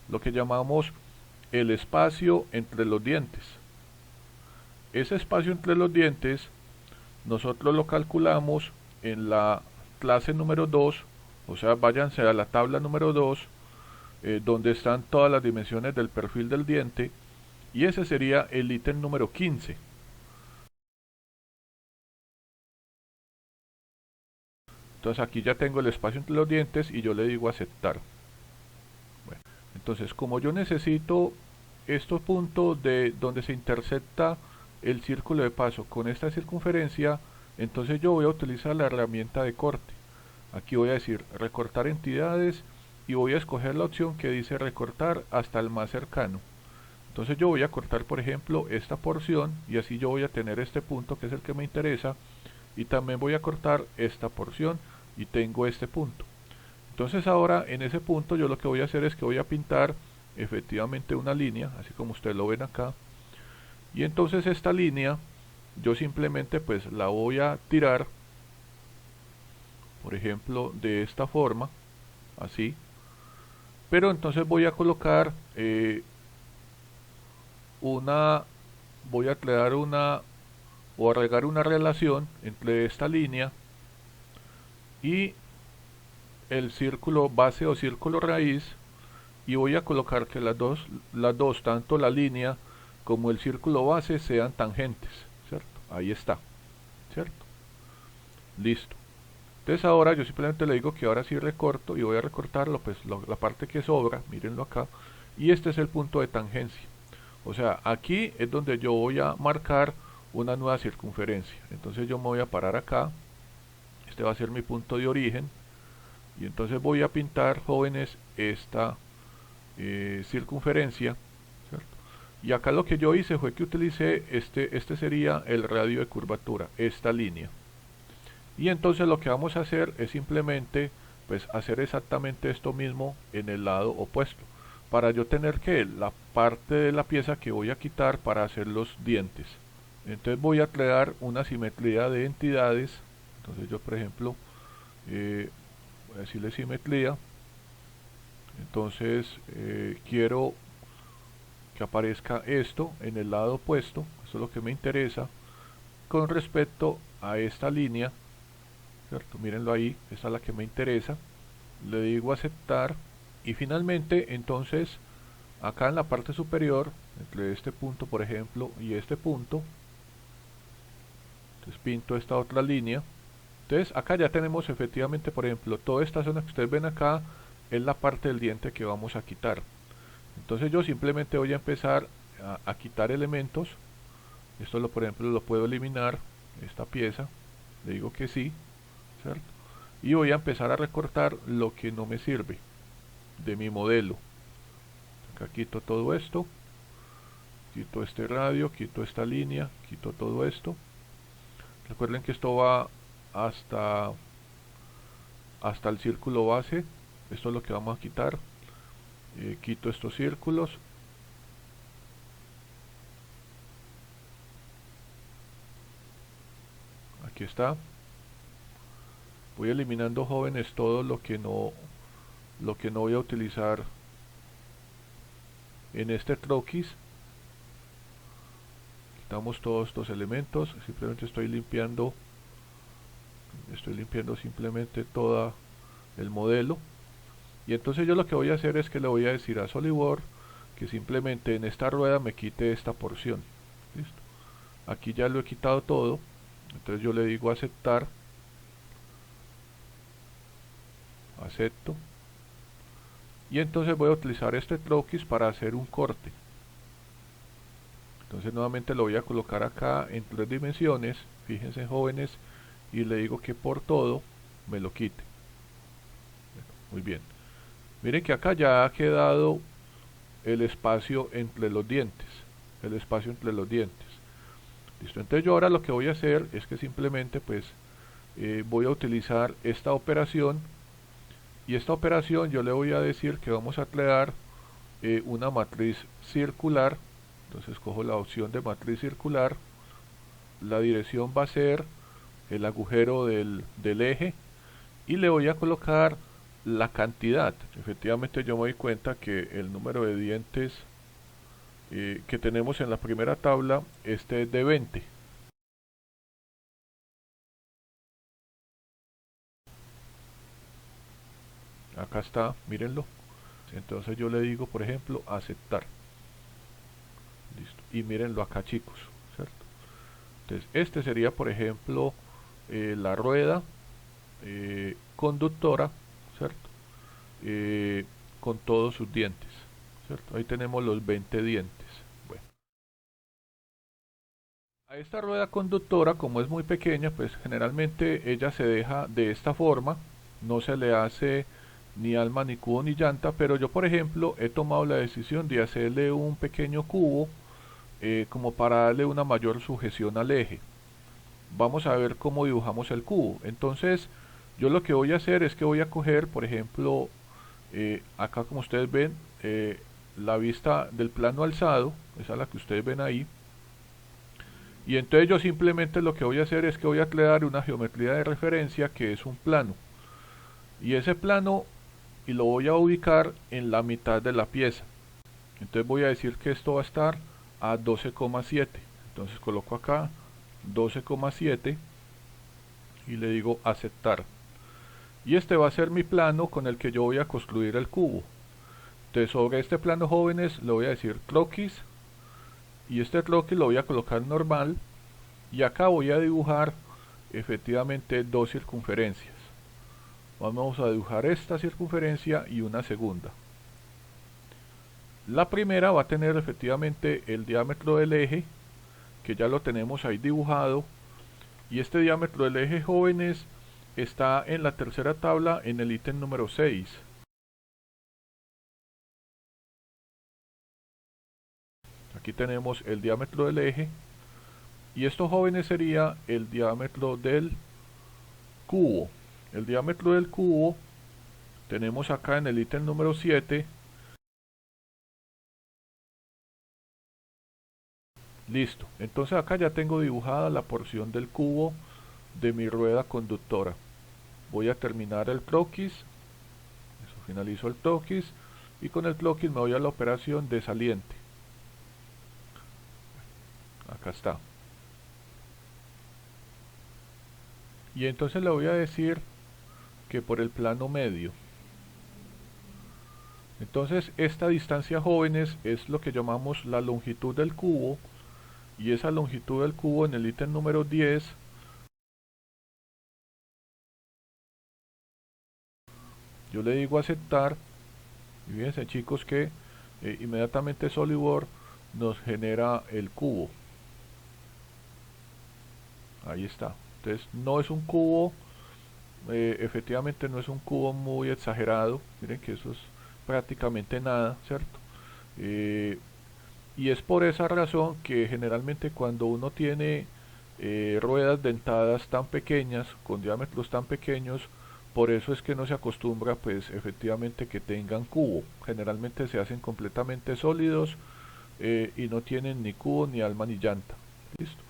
lo que llamamos el espacio entre los dientes. Ese espacio entre los dientes nosotros lo calculamos en la clase número 2, o sea, váyanse a la tabla número 2, donde están todas las dimensiones del perfil del diente, y ese sería el ítem número 15. Entonces aquí ya tengo el espacio entre los dientes y yo le digo aceptar. Bueno, entonces como yo necesito estos puntos de donde se intersecta el círculo de paso con esta circunferencia, entonces yo voy a utilizar la herramienta de corte. Aquí voy a decir recortar entidades y voy a escoger la opción que dice recortar hasta el más cercano. Entonces yo voy a cortar por ejemplo esta porción y así yo voy a tener este punto que es el que me interesa, y también voy a cortar esta porción y tengo este punto. Entonces ahora en ese punto yo lo que voy a hacer es que voy a pintar efectivamente una línea, así como ustedes lo ven acá, y entonces esta línea yo simplemente pues la voy a tirar, por ejemplo de esta forma, así, pero entonces voy a colocar voy a crear una o agregar una relación entre esta línea y el círculo base o círculo raíz, y voy a colocar que las dos, tanto la línea como el círculo base sean tangentes, ¿cierto? Ahí está, ¿cierto? Listo. Entonces ahora yo simplemente le digo que ahora sí recorto y voy a recortarlo, pues la parte que sobra, mírenlo acá, y este es el punto de tangencia. O sea, aquí es donde yo voy a marcar una nueva circunferencia. Entonces yo me voy a parar acá, este va a ser mi punto de origen, y entonces voy a pintar, jóvenes, esta circunferencia, ¿cierto? Y acá lo que yo hice fue que utilicé este sería el radio de curvatura, esta línea. Y entonces lo que vamos a hacer es simplemente pues hacer exactamente esto mismo en el lado opuesto, para yo tener que la parte de la pieza que voy a quitar para hacer los dientes. Entonces voy a crear una simetría de entidades. Entonces yo por ejemplo voy a decirle simetría. Entonces quiero que aparezca esto en el lado opuesto, eso es lo que me interesa con respecto a esta línea, ¿cierto? Mírenlo ahí, esta es la que me interesa, le digo aceptar, y finalmente entonces acá en la parte superior, entre este punto por ejemplo y este punto, entonces pinto esta otra línea. Entonces acá ya tenemos efectivamente, por ejemplo, toda esta zona que ustedes ven acá es la parte del diente que vamos a quitar. Entonces yo simplemente voy a empezar a quitar elementos. Esto por ejemplo lo puedo eliminar, esta pieza, le digo que sí, ¿cierto? Y voy a empezar a recortar lo que no me sirve de mi modelo. Acá quito todo esto, quito este radio, quito esta línea, quito todo esto. Recuerden que esto va hasta el círculo base, esto es lo que vamos a quitar. Quito estos círculos, aquí está. Voy eliminando, jóvenes, todo lo que no voy a utilizar en este croquis. Quitamos todos estos elementos, simplemente estoy limpiando simplemente toda el modelo. Y entonces yo lo que voy a hacer es que le voy a decir a SolidWorks que simplemente en esta rueda me quite esta porción. ¿Listo? Aquí ya lo he quitado todo. Entonces yo le digo aceptar. Acepto. Y entonces voy a utilizar este croquis para hacer un corte. Entonces nuevamente lo voy a colocar acá en 3 dimensiones. Fíjense, jóvenes, y le digo que por todo me lo quite. Muy bien. Miren que acá ya ha quedado el espacio entre los dientes. El espacio entre los dientes. Listo. Entonces yo ahora lo que voy a hacer es que simplemente pues voy a utilizar esta operación. Y esta operación yo le voy a decir que vamos a crear una matriz circular. Entonces cojo la opción de matriz circular. La dirección va a ser el agujero del eje. Y le voy a colocar la cantidad. Efectivamente yo me doy cuenta que el número de dientes que tenemos en la primera tabla, este es de 20. Acá está, mírenlo. Entonces yo le digo, por ejemplo, aceptar. Listo. Y mírenlo acá, chicos, ¿cierto? Entonces este sería, por ejemplo, la rueda conductora, ¿cierto? Con todos sus dientes, ¿cierto? Ahí tenemos los 20 dientes. Bueno, a esta rueda conductora, como es muy pequeña, pues generalmente ella se deja de esta forma, no se le hace ni alma, ni cubo, ni llanta, pero yo, por ejemplo, he tomado la decisión de hacerle un pequeño cubo como para darle una mayor sujeción al eje. Vamos a ver cómo dibujamos el cubo. Entonces yo lo que voy a hacer es que voy a coger, por ejemplo, acá como ustedes ven, la vista del plano alzado, esa es la que ustedes ven ahí. Y entonces yo simplemente lo que voy a hacer es que voy a crear una geometría de referencia que es un plano. Y ese plano y lo voy a ubicar en la mitad de la pieza. Entonces voy a decir que esto va a estar a 12,7. Entonces coloco acá 12,7 y le digo aceptar. Y este va a ser mi plano con el que yo voy a construir el cubo. Entonces sobre este plano, jóvenes, le voy a decir croquis. Y este croquis lo voy a colocar normal. Y acá voy a dibujar efectivamente dos circunferencias. Vamos a dibujar esta circunferencia y una segunda. La primera va a tener efectivamente el diámetro del eje, que ya lo tenemos ahí dibujado. Y este diámetro del eje, jóvenes, está en la tercera tabla en el ítem número 6. Aquí tenemos el diámetro del eje. Y esto, jóvenes, sería el diámetro del cubo. El diámetro del cubo tenemos acá en el ítem número 7. Listo. Entonces acá ya tengo dibujada la porción del cubo de mi rueda conductora. Voy a terminar el croquis. Eso, finalizo el croquis. Y con el croquis me voy a la operación de saliente. Acá está. Y entonces le voy a decir que por el plano medio. Entonces esta distancia, jóvenes, es lo que llamamos la longitud del cubo. Y esa longitud del cubo en el ítem número 10 yo le digo aceptar. Y fíjense, chicos, que inmediatamente SolidWorks nos genera el cubo. Ahí está. Entonces no es un cubo, efectivamente no es un cubo muy exagerado. Miren que eso es prácticamente nada, ¿cierto? Y es por esa razón que generalmente cuando uno tiene ruedas dentadas tan pequeñas, con diámetros tan pequeños, por eso es que no se acostumbra pues efectivamente que tengan cubo. Generalmente se hacen completamente sólidos y no tienen ni cubo, ni alma, ni llanta. Listo.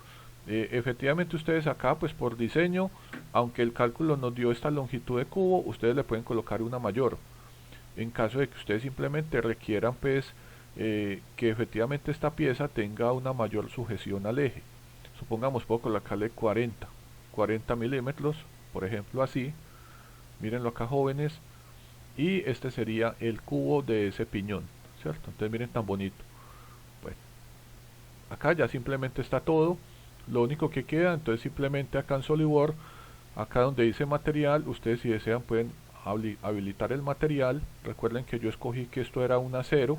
Efectivamente ustedes acá pues por diseño, aunque el cálculo nos dio esta longitud de cubo, ustedes le pueden colocar una mayor. En caso de que ustedes simplemente requieran pues que efectivamente esta pieza tenga una mayor sujeción al eje. Supongamos puedo colocarle 40 milímetros, por ejemplo así. mírenlo acá, jóvenes, y este sería el cubo de ese piñón, ¿cierto? Entonces miren tan bonito. Bueno, acá ya simplemente está todo. Lo único que queda, entonces simplemente acá en SolidWorks, acá donde dice material, ustedes si desean pueden habilitar el material. Recuerden que yo escogí que esto era un acero,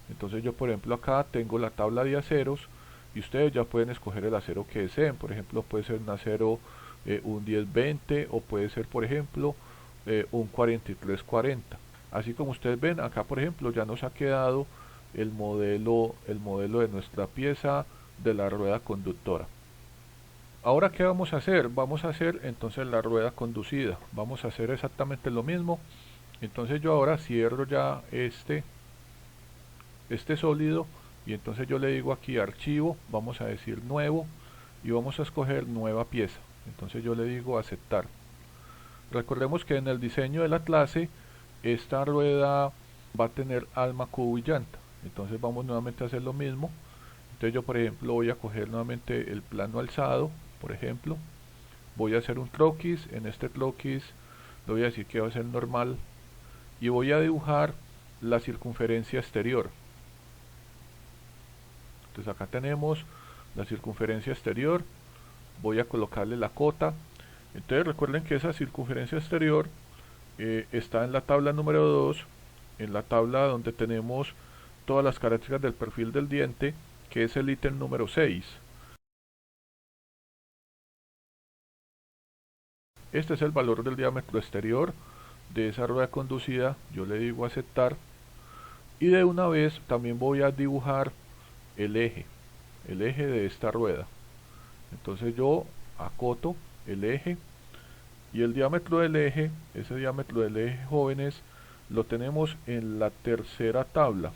entonces yo por ejemplo acá tengo la tabla de aceros y ustedes ya pueden escoger el acero que deseen. Por ejemplo, puede ser un acero un 1020 o puede ser por ejemplo un 4340. Así como ustedes ven acá, por ejemplo, ya nos ha quedado el modelo de nuestra pieza de la rueda conductora. Ahora, ¿qué vamos a hacer? Vamos a hacer entonces la rueda conducida. Vamos a hacer exactamente lo mismo. Entonces yo ahora cierro ya este sólido y entonces yo le digo aquí archivo, vamos a decir nuevo y vamos a escoger nueva pieza. Entonces yo le digo aceptar. Recordemos que en el diseño de la clase esta rueda va a tener alma, cubo y llanta. Entonces vamos nuevamente a hacer lo mismo. Entonces yo por ejemplo voy a coger nuevamente el plano alzado, por ejemplo. Voy a hacer un croquis, en este croquis le voy a decir que va a ser normal y voy a dibujar la circunferencia exterior. Entonces acá tenemos la circunferencia exterior, voy a colocarle la cota. Entonces recuerden que esa circunferencia exterior está en la tabla número 2, en la tabla donde tenemos todas las características del perfil del diente, que es el ítem número 6. Este es el valor del diámetro exterior de esa rueda conducida. Yo le digo aceptar y de una vez también voy a dibujar el eje de esta rueda. Entonces yo acoto el eje y el diámetro del eje, ese diámetro del eje, jóvenes, lo tenemos en la tercera tabla,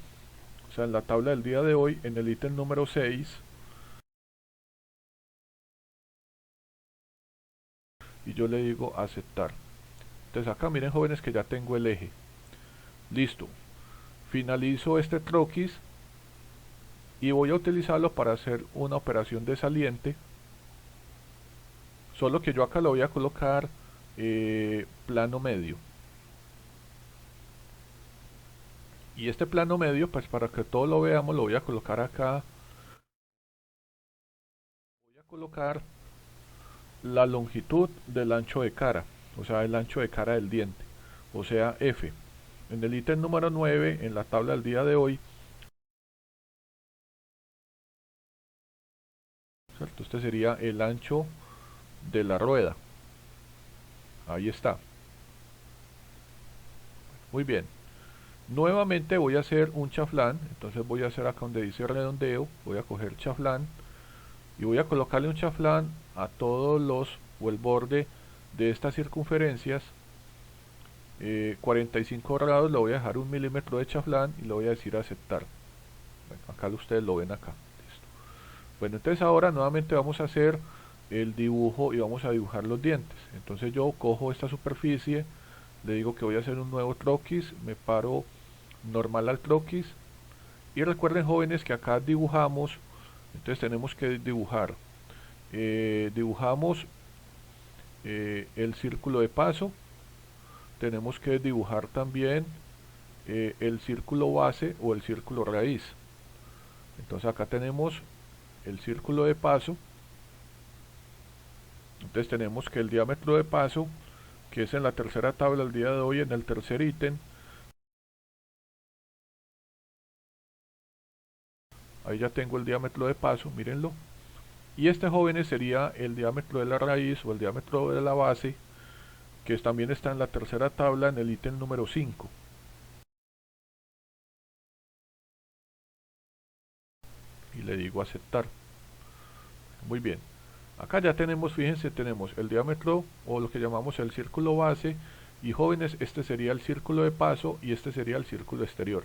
o sea en la tabla del día de hoy, en el ítem número 6, y yo le digo aceptar. Entonces acá miren, jóvenes, que ya tengo el eje listo. Finalizo este croquis y voy a utilizarlo para hacer una operación de saliente, solo que yo acá lo voy a colocar plano medio. Y este plano medio, pues para que todo lo veamos, lo voy a colocar acá. Voy a colocar la longitud del ancho de cara, o sea, el ancho de cara del diente, o sea, F. En el ítem número 9, en la tabla del día de hoy, ¿cierto? Este sería el ancho de la rueda. Ahí está. Muy bien. Nuevamente voy a hacer un chaflán, entonces voy a hacer acá donde dice redondeo, voy a coger chaflán y voy a colocarle un chaflán a todos los, o el borde de estas circunferencias. 45 grados, le voy a dejar 1 milímetro de chaflán y le voy a decir aceptar. Bueno, acá ustedes lo ven acá. Listo. Bueno, entonces ahora nuevamente vamos a hacer el dibujo y vamos a dibujar los dientes. Entonces yo cojo esta superficie, le digo que voy a hacer un nuevo croquis, me paro normal al croquis y recuerden, jóvenes, que acá dibujamos, entonces tenemos que dibujar, dibujamos el círculo de paso, tenemos que dibujar también el círculo base o el círculo raíz. Entonces acá tenemos el círculo de paso, entonces tenemos que el diámetro de paso, que es en la tercera tabla el día de hoy, en el tercer ítem, ahí ya tengo el diámetro de paso, mírenlo. Y este, jóvenes, sería el diámetro de la raíz o el diámetro de la base, que también está en la tercera tabla en el ítem número 5. Y le digo aceptar. Muy bien. Acá ya tenemos, fíjense, tenemos el diámetro o lo que llamamos el círculo base. Y, jóvenes, este sería el círculo de paso y este sería el círculo exterior.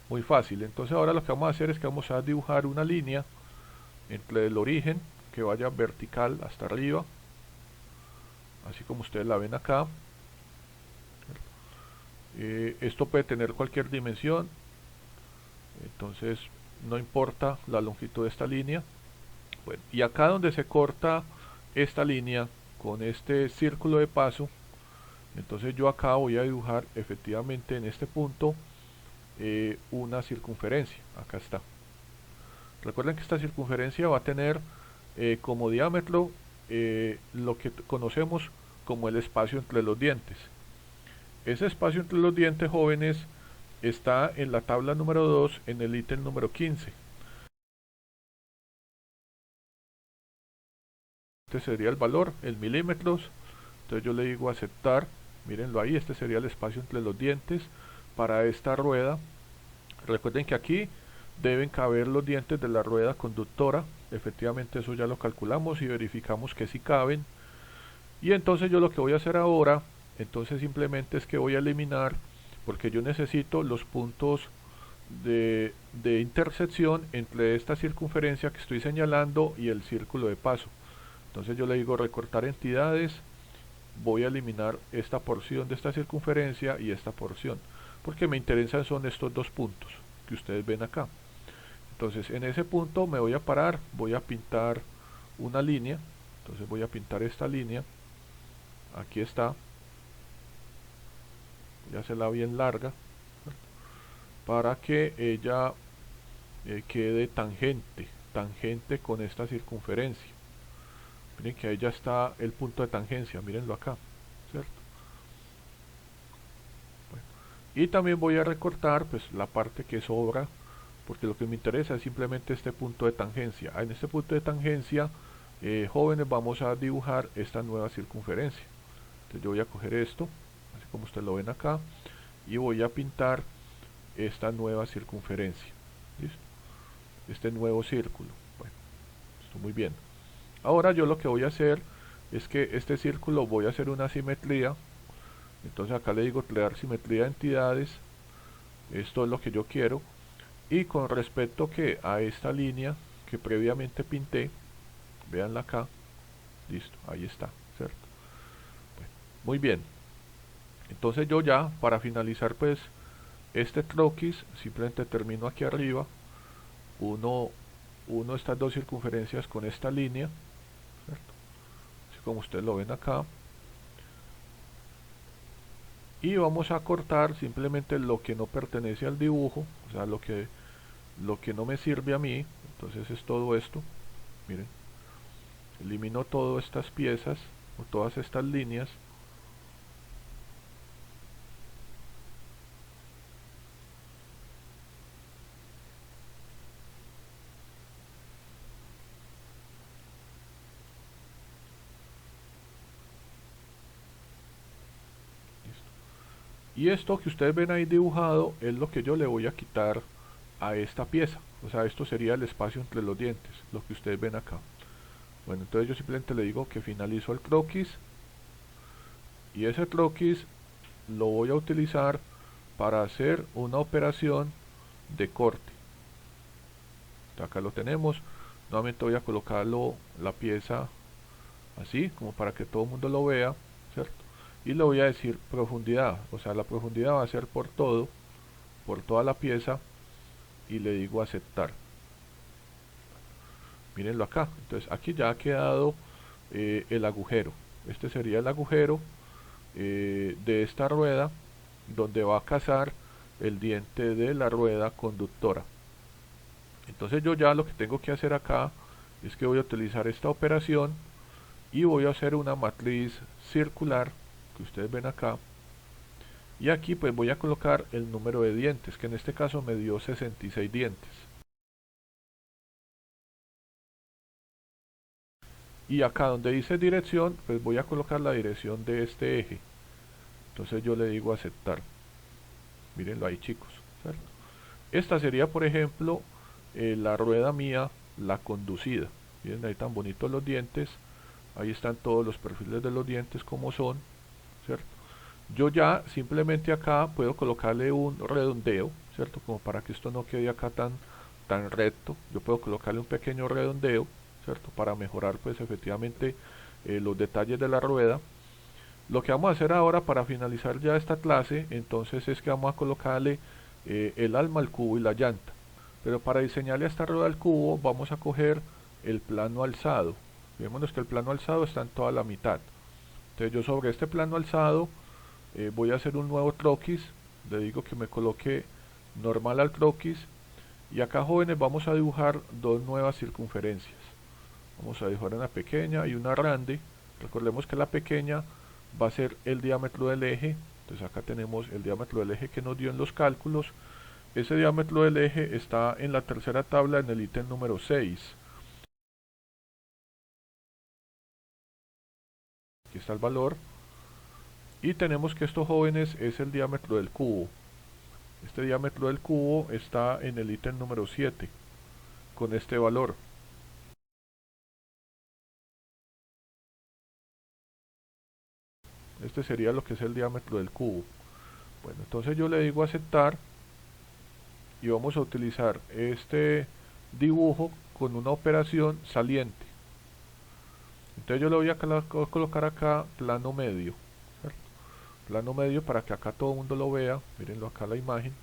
Muy fácil. Entonces ahora lo que vamos a hacer es que vamos a dibujar una línea entre el origen que vaya vertical hasta arriba, así como ustedes la ven acá. Esto puede tener cualquier dimensión, entonces no importa la longitud de esta línea. Bueno, y acá donde se corta esta línea con este círculo de paso, Entonces yo acá voy a dibujar efectivamente en este punto una circunferencia. Acá está. Recuerden que esta circunferencia va a tener como diámetro lo que conocemos como el espacio entre los dientes. Ese espacio entre los dientes, jóvenes, está en la tabla número 2 en el ítem número 15. Este sería el valor en milímetros. Entonces yo le digo aceptar. Mírenlo ahí, este sería el espacio entre los dientes para esta rueda. Recuerden que aquí deben caber los dientes de la rueda conductora. Efectivamente eso ya lo calculamos y verificamos que sí caben. Y entonces yo lo que voy a hacer ahora, entonces simplemente es que voy a eliminar, porque yo necesito los puntos de intersección entre esta circunferencia que estoy señalando y el círculo de paso. Entonces yo le digo recortar entidades, voy a eliminar esta porción de esta circunferencia y esta porción, porque me interesan son estos dos puntos que ustedes ven acá. Entonces en ese punto me voy a parar, voy a pintar una línea. Entonces voy a pintar esta línea, aquí está, voy a hacerla bien larga para que ella quede tangente con esta circunferencia. Miren que ahí ya está el punto de tangencia, mírenlo acá, ¿cierto? Bueno, y también voy a recortar pues la parte que sobra, porque lo que me interesa es simplemente este punto de tangencia. En este punto de tangencia, jóvenes, vamos a dibujar esta nueva circunferencia. Entonces yo voy a coger esto, así como ustedes lo ven acá, y voy a pintar esta nueva circunferencia. ¿Listo? Este nuevo círculo. Bueno, esto muy bien. Ahora yo lo que voy a hacer es que este círculo voy a hacer una simetría. Entonces acá le digo crear simetría de entidades. Esto es lo que yo quiero. Y con respecto que a esta línea que previamente pinté, véanla acá. Listo, ahí está, ¿cierto? Bueno, muy bien. Entonces yo ya, para finalizar pues este croquis, simplemente termino aquí arriba. Uno estas dos circunferencias con esta línea, ¿cierto? Así como ustedes lo ven acá. Y vamos a cortar simplemente lo que no pertenece al dibujo, o sea, lo que no me sirve a mí. Entonces es todo esto. Miren, elimino todas estas piezas o todas estas líneas. Y esto que ustedes ven ahí dibujado es lo que yo le voy a quitar a esta pieza. O sea, esto sería el espacio entre los dientes, lo que ustedes ven acá. Bueno, entonces yo simplemente le digo que finalizo el croquis. Y ese croquis lo voy a utilizar para hacer una operación de corte. Acá lo tenemos. Nuevamente voy a colocarlo la pieza así, como para que todo el mundo lo vea, ¿cierto? Y le voy a decir profundidad, o sea, la profundidad va a ser por toda la pieza, y le digo aceptar. Mírenlo acá. Entonces aquí ya ha quedado el agujero. Este sería el agujero de esta rueda, donde va a casar el diente de la rueda conductora. Entonces yo ya lo que tengo que hacer acá es que voy a utilizar esta operación y voy a hacer una matriz circular que ustedes ven acá, y aquí pues voy a colocar el número de dientes, que en este caso me dio 66 dientes. Y acá donde dice dirección, pues voy a colocar la dirección de este eje. Entonces yo le digo aceptar. Mírenlo ahí, chicos, ¿cierto? Esta sería, por ejemplo, la rueda mía, la conducida. Miren ahí tan bonitos los dientes. Ahí están todos los perfiles de los dientes como son, ¿cierto? Yo ya simplemente acá puedo colocarle un redondeo, ¿cierto? Como para que esto no quede acá tan recto. Yo puedo colocarle un pequeño redondeo, ¿cierto? Para mejorar pues efectivamente los detalles de la rueda. Lo que vamos a hacer ahora para finalizar ya esta clase, entonces, es que vamos a colocarle el alma al cubo y la llanta. Pero para diseñarle esta rueda al cubo vamos a coger el plano alzado. Fijémonos que el plano alzado está en toda la mitad. Entonces yo sobre este plano alzado voy a hacer un nuevo troquis, le digo que me coloque normal al troquis, y acá, jóvenes, vamos a dibujar dos nuevas circunferencias. Vamos a dibujar una pequeña y una grande. Recordemos que la pequeña va a ser el diámetro del eje. Entonces acá tenemos el diámetro del eje que nos dio en los cálculos. Ese diámetro del eje está en la tercera tabla en el ítem número 6. Aquí está el valor. Y tenemos que esto, jóvenes, es el diámetro del cubo. Este diámetro del cubo está en el ítem número 7 con este valor. Este sería lo que es el diámetro del cubo. Bueno, entonces yo le digo aceptar y vamos a utilizar este dibujo con una operación saliente. Entonces yo le voy a colocar acá plano medio, ¿cierto? Plano medio para que acá todo el mundo lo vea. Mírenlo acá la imagen.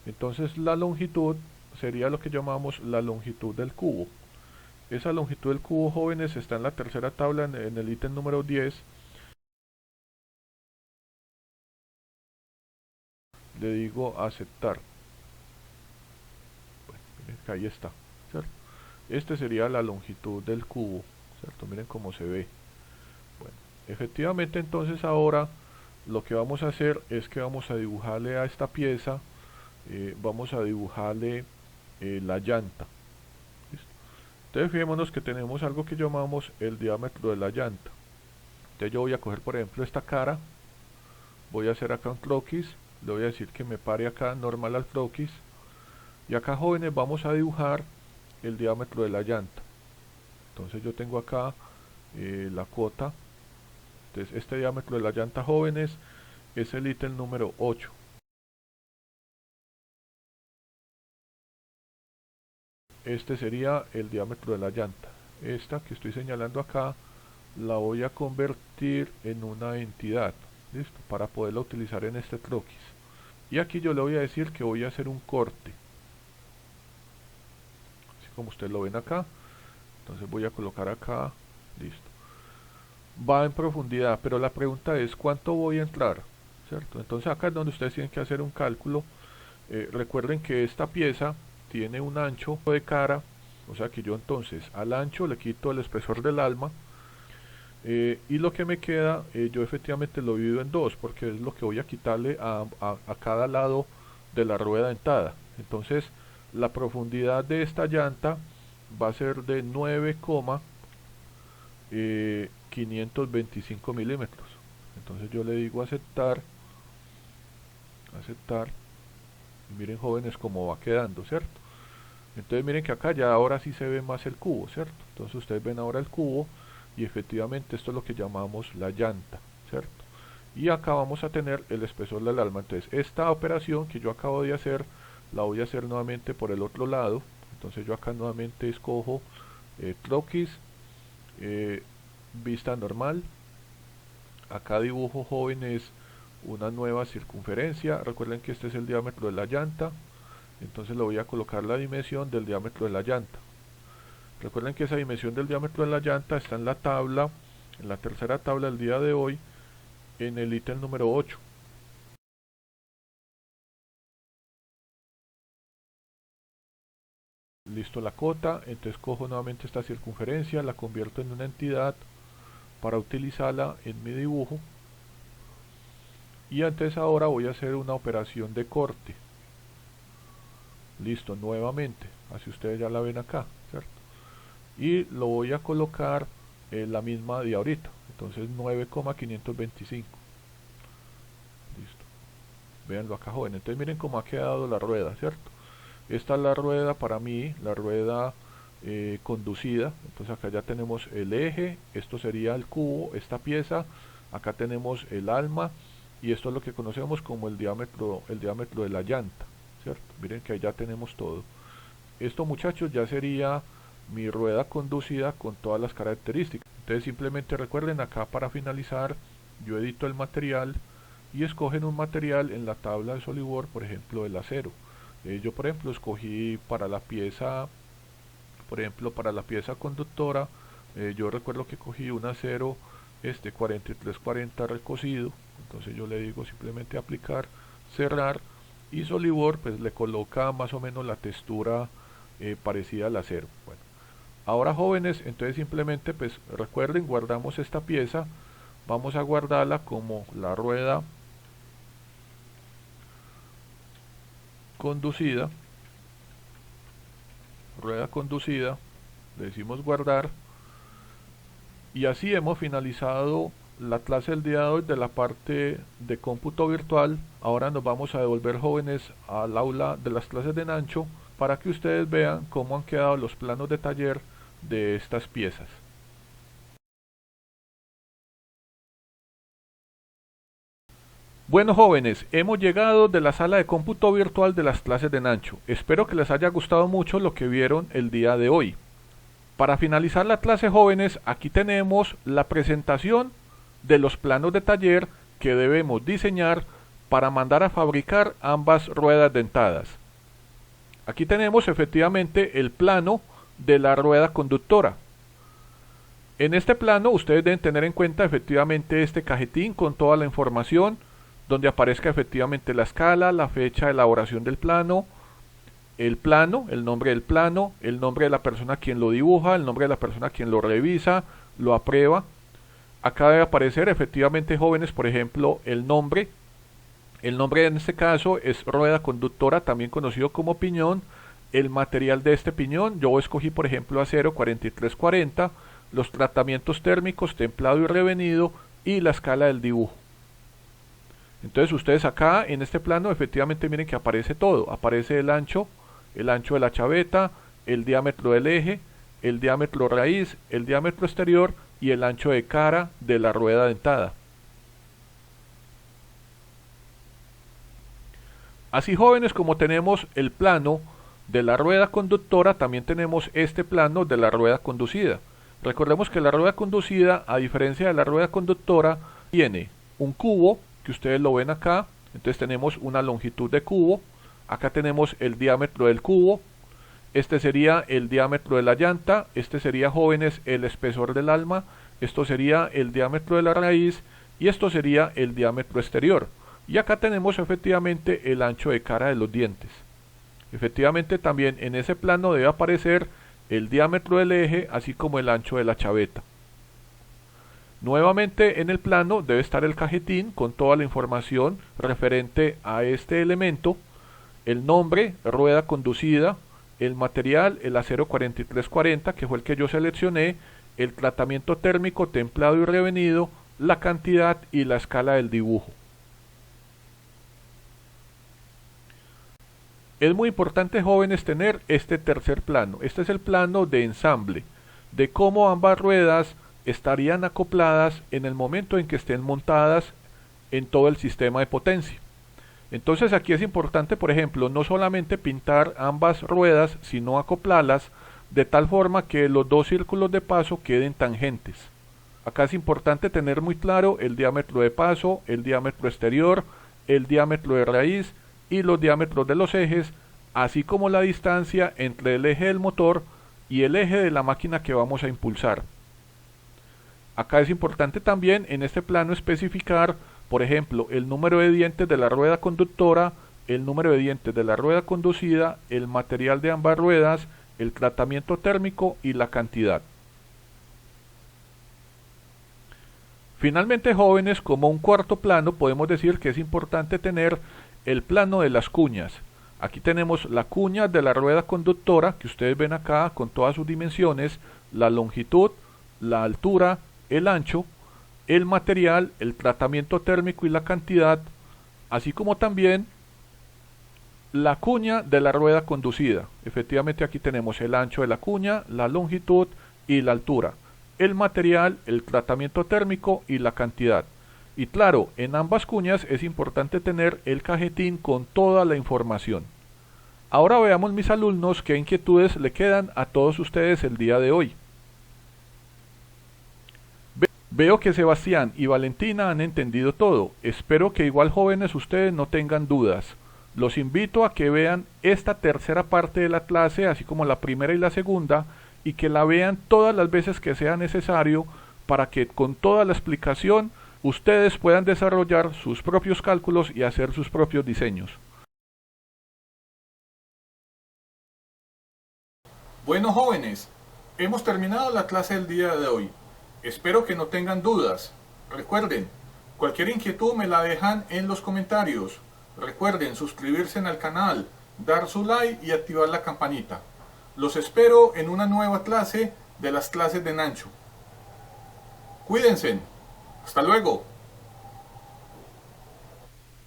Entonces la longitud sería lo que llamamos la longitud del cubo. Esa longitud del cubo, jóvenes, está en la tercera tabla en el ítem número 10. Le digo aceptar. Bueno, miren que ahí está, ¿cierto? Este sería la longitud del cubo, ¿cierto? Miren cómo se ve. Bueno, efectivamente, entonces ahora lo que vamos a hacer es que vamos a dibujarle a esta pieza, vamos a dibujarle la llanta. ¿Listo? Entonces fijémonos que tenemos algo que llamamos el diámetro de la llanta. Entonces yo voy a coger, por ejemplo, esta cara, voy a hacer acá un croquis, le voy a decir que me pare acá normal al croquis, y acá, jóvenes, vamos a dibujar el diámetro de la llanta. Entonces yo tengo acá la cuota. Entonces este diámetro de la llanta, jóvenes, es el ítem número 8. Este sería el diámetro de la llanta. Esta que estoy señalando acá la voy a convertir en una entidad, listo, para poderla utilizar en este croquis. Y aquí yo le voy a decir que voy a hacer un corte, así como ustedes lo ven acá. Entonces voy a colocar acá, listo. Va en profundidad, pero la pregunta es ¿cuánto voy a entrar? ¿Cierto? Entonces acá es donde ustedes tienen que hacer un cálculo. Recuerden que esta pieza tiene un ancho de cara, o sea que yo entonces al ancho le quito el espesor del alma, y lo que me queda, yo efectivamente lo divido en dos, porque es lo que voy a quitarle a cada lado de la rueda dentada. Entonces la profundidad de esta llanta va a ser de 9,525 milímetros. Entonces yo le digo aceptar, aceptar, y miren, jóvenes, cómo va quedando, ¿cierto? Entonces miren que acá ya ahora sí se ve más el cubo, ¿cierto? Entonces ustedes ven ahora el cubo y efectivamente esto es lo que llamamos la llanta, ¿cierto? Y acá vamos a tener el espesor del alma. Entonces esta operación que yo acabo de hacer la voy a hacer nuevamente por el otro lado. Entonces yo acá nuevamente escojo croquis, vista normal. Acá dibujo, jóvenes, una nueva circunferencia. Recuerden que este es el diámetro de la llanta. Entonces le voy a colocar la dimensión del diámetro de la llanta. Recuerden que esa dimensión del diámetro de la llanta está en la tabla, en la tercera tabla del día de hoy, en el ítem número 8. Listo la cota, entonces cojo nuevamente esta circunferencia, la convierto en una entidad para utilizarla en mi dibujo. Y antes ahora voy a hacer una operación de corte. Listo, nuevamente, así ustedes ya la ven acá, ¿cierto? Y lo voy a colocar en la misma de ahorita, entonces 9,525. Listo, véanlo acá, joven. Entonces miren cómo ha quedado la rueda, ¿cierto? Esta es la rueda para mí, la rueda conducida. Entonces acá ya tenemos el eje, esto sería el cubo, esta pieza, acá tenemos el alma, y esto es lo que conocemos como el diámetro de la llanta, ¿cierto? Miren que ahí ya tenemos todo. Esto, muchachos, ya sería mi rueda conducida con todas las características. Entonces simplemente recuerden, acá para finalizar yo edito el material y escogen un material en la tabla de SolidWorks, por ejemplo el acero. Yo por ejemplo escogí para la pieza, por ejemplo para la pieza conductora, yo recuerdo que cogí un acero este 4340 recocido, entonces yo le digo simplemente aplicar, cerrar, y Solibor pues le coloca más o menos la textura parecida al acero. Bueno, ahora jóvenes, entonces simplemente pues recuerden, guardamos esta pieza, vamos a guardarla como la rueda conducida, le decimos guardar, y así hemos finalizado la clase del día de hoy de la parte de cómputo virtual. Ahora nos vamos a devolver jóvenes al aula de las clases de Nancho para que ustedes vean cómo han quedado los planos de taller de estas piezas. Bueno jóvenes, hemos llegado de la sala de cómputo virtual de las clases de Nancho. Espero que les haya gustado mucho lo que vieron el día de hoy. Para finalizar la clase jóvenes, aquí tenemos la presentación de los planos de taller que debemos diseñar para mandar a fabricar ambas ruedas dentadas. Aquí tenemos efectivamente el plano de la rueda conductora. En este plano ustedes deben tener en cuenta efectivamente este cajetín con toda la información, donde aparezca efectivamente la escala, la fecha de elaboración del plano, el nombre del plano, el nombre de la persona quien lo dibuja, el nombre de la persona quien lo revisa, lo aprueba. Acá debe aparecer efectivamente jóvenes, por ejemplo, el nombre en este caso es rueda conductora, también conocido como piñón, el material de este piñón, yo escogí por ejemplo acero 4340, los tratamientos térmicos, templado y revenido, y la escala del dibujo. Entonces ustedes acá en este plano efectivamente miren que aparece todo, aparece el ancho de la chaveta, el diámetro del eje, el diámetro raíz, el diámetro exterior y el ancho de cara de la rueda dentada. Así jóvenes, como tenemos el plano de la rueda conductora, también tenemos este plano de la rueda conducida. Recordemos que la rueda conducida, a diferencia de la rueda conductora, tiene un cubo, que ustedes lo ven acá, entonces tenemos una longitud de cubo, acá tenemos el diámetro del cubo, este sería el diámetro de la llanta, este sería jóvenes el espesor del alma, esto sería el diámetro de la raíz y esto sería el diámetro exterior. Y acá tenemos efectivamente el ancho de cara de los dientes. Efectivamente también en ese plano debe aparecer el diámetro del eje así como el ancho de la chaveta. Nuevamente en el plano debe estar el cajetín con toda la información referente a este elemento, el nombre, rueda conducida, el material, el acero 4340 que fue el que yo seleccioné, el tratamiento térmico, templado y revenido, la cantidad y la escala del dibujo. Es muy importante jóvenes tener este tercer plano, este es el plano de ensamble, de cómo ambas ruedas estarían acopladas en el momento en que estén montadas en todo el sistema de potencia. Entonces aquí es importante, por ejemplo, no solamente pintar ambas ruedas, sino acoplarlas de tal forma que los dos círculos de paso queden tangentes. Acá es importante tener muy claro el diámetro de paso, el diámetro exterior, el diámetro de raíz y los diámetros de los ejes, así como la distancia entre el eje del motor y el eje de la máquina que vamos a impulsar. Acá es importante también en este plano especificar, por ejemplo, el número de dientes de la rueda conductora, el número de dientes de la rueda conducida, el material de ambas ruedas, el tratamiento térmico y la cantidad. Finalmente, jóvenes, como un cuarto plano podemos decir que es importante tener el plano de las cuñas. Aquí tenemos la cuña de la rueda conductora que ustedes ven acá con todas sus dimensiones, la longitud, la altura, el ancho, el material, el tratamiento térmico y la cantidad, así como también la cuña de la rueda conducida. Efectivamente aquí tenemos el ancho de la cuña, la longitud y la altura, el material, el tratamiento térmico y la cantidad. Y claro, en ambas cuñas es importante tener el cajetín con toda la información. Ahora veamos, mis alumnos, qué inquietudes le quedan a todos ustedes el día de hoy. Veo que Sebastián y Valentina han entendido todo. Espero que igual jóvenes ustedes no tengan dudas. Los invito a que vean esta tercera parte de la clase, así como la primera y la segunda, y que la vean todas las veces que sea necesario para que con toda la explicación ustedes puedan desarrollar sus propios cálculos y hacer sus propios diseños. Bueno, jóvenes, hemos terminado la clase del día de hoy. Espero que no tengan dudas. Recuerden, cualquier inquietud me la dejan en los comentarios. Recuerden suscribirse al canal, dar su like y activar la campanita. Los espero en una nueva clase de las clases de Nancho. Cuídense. Hasta luego.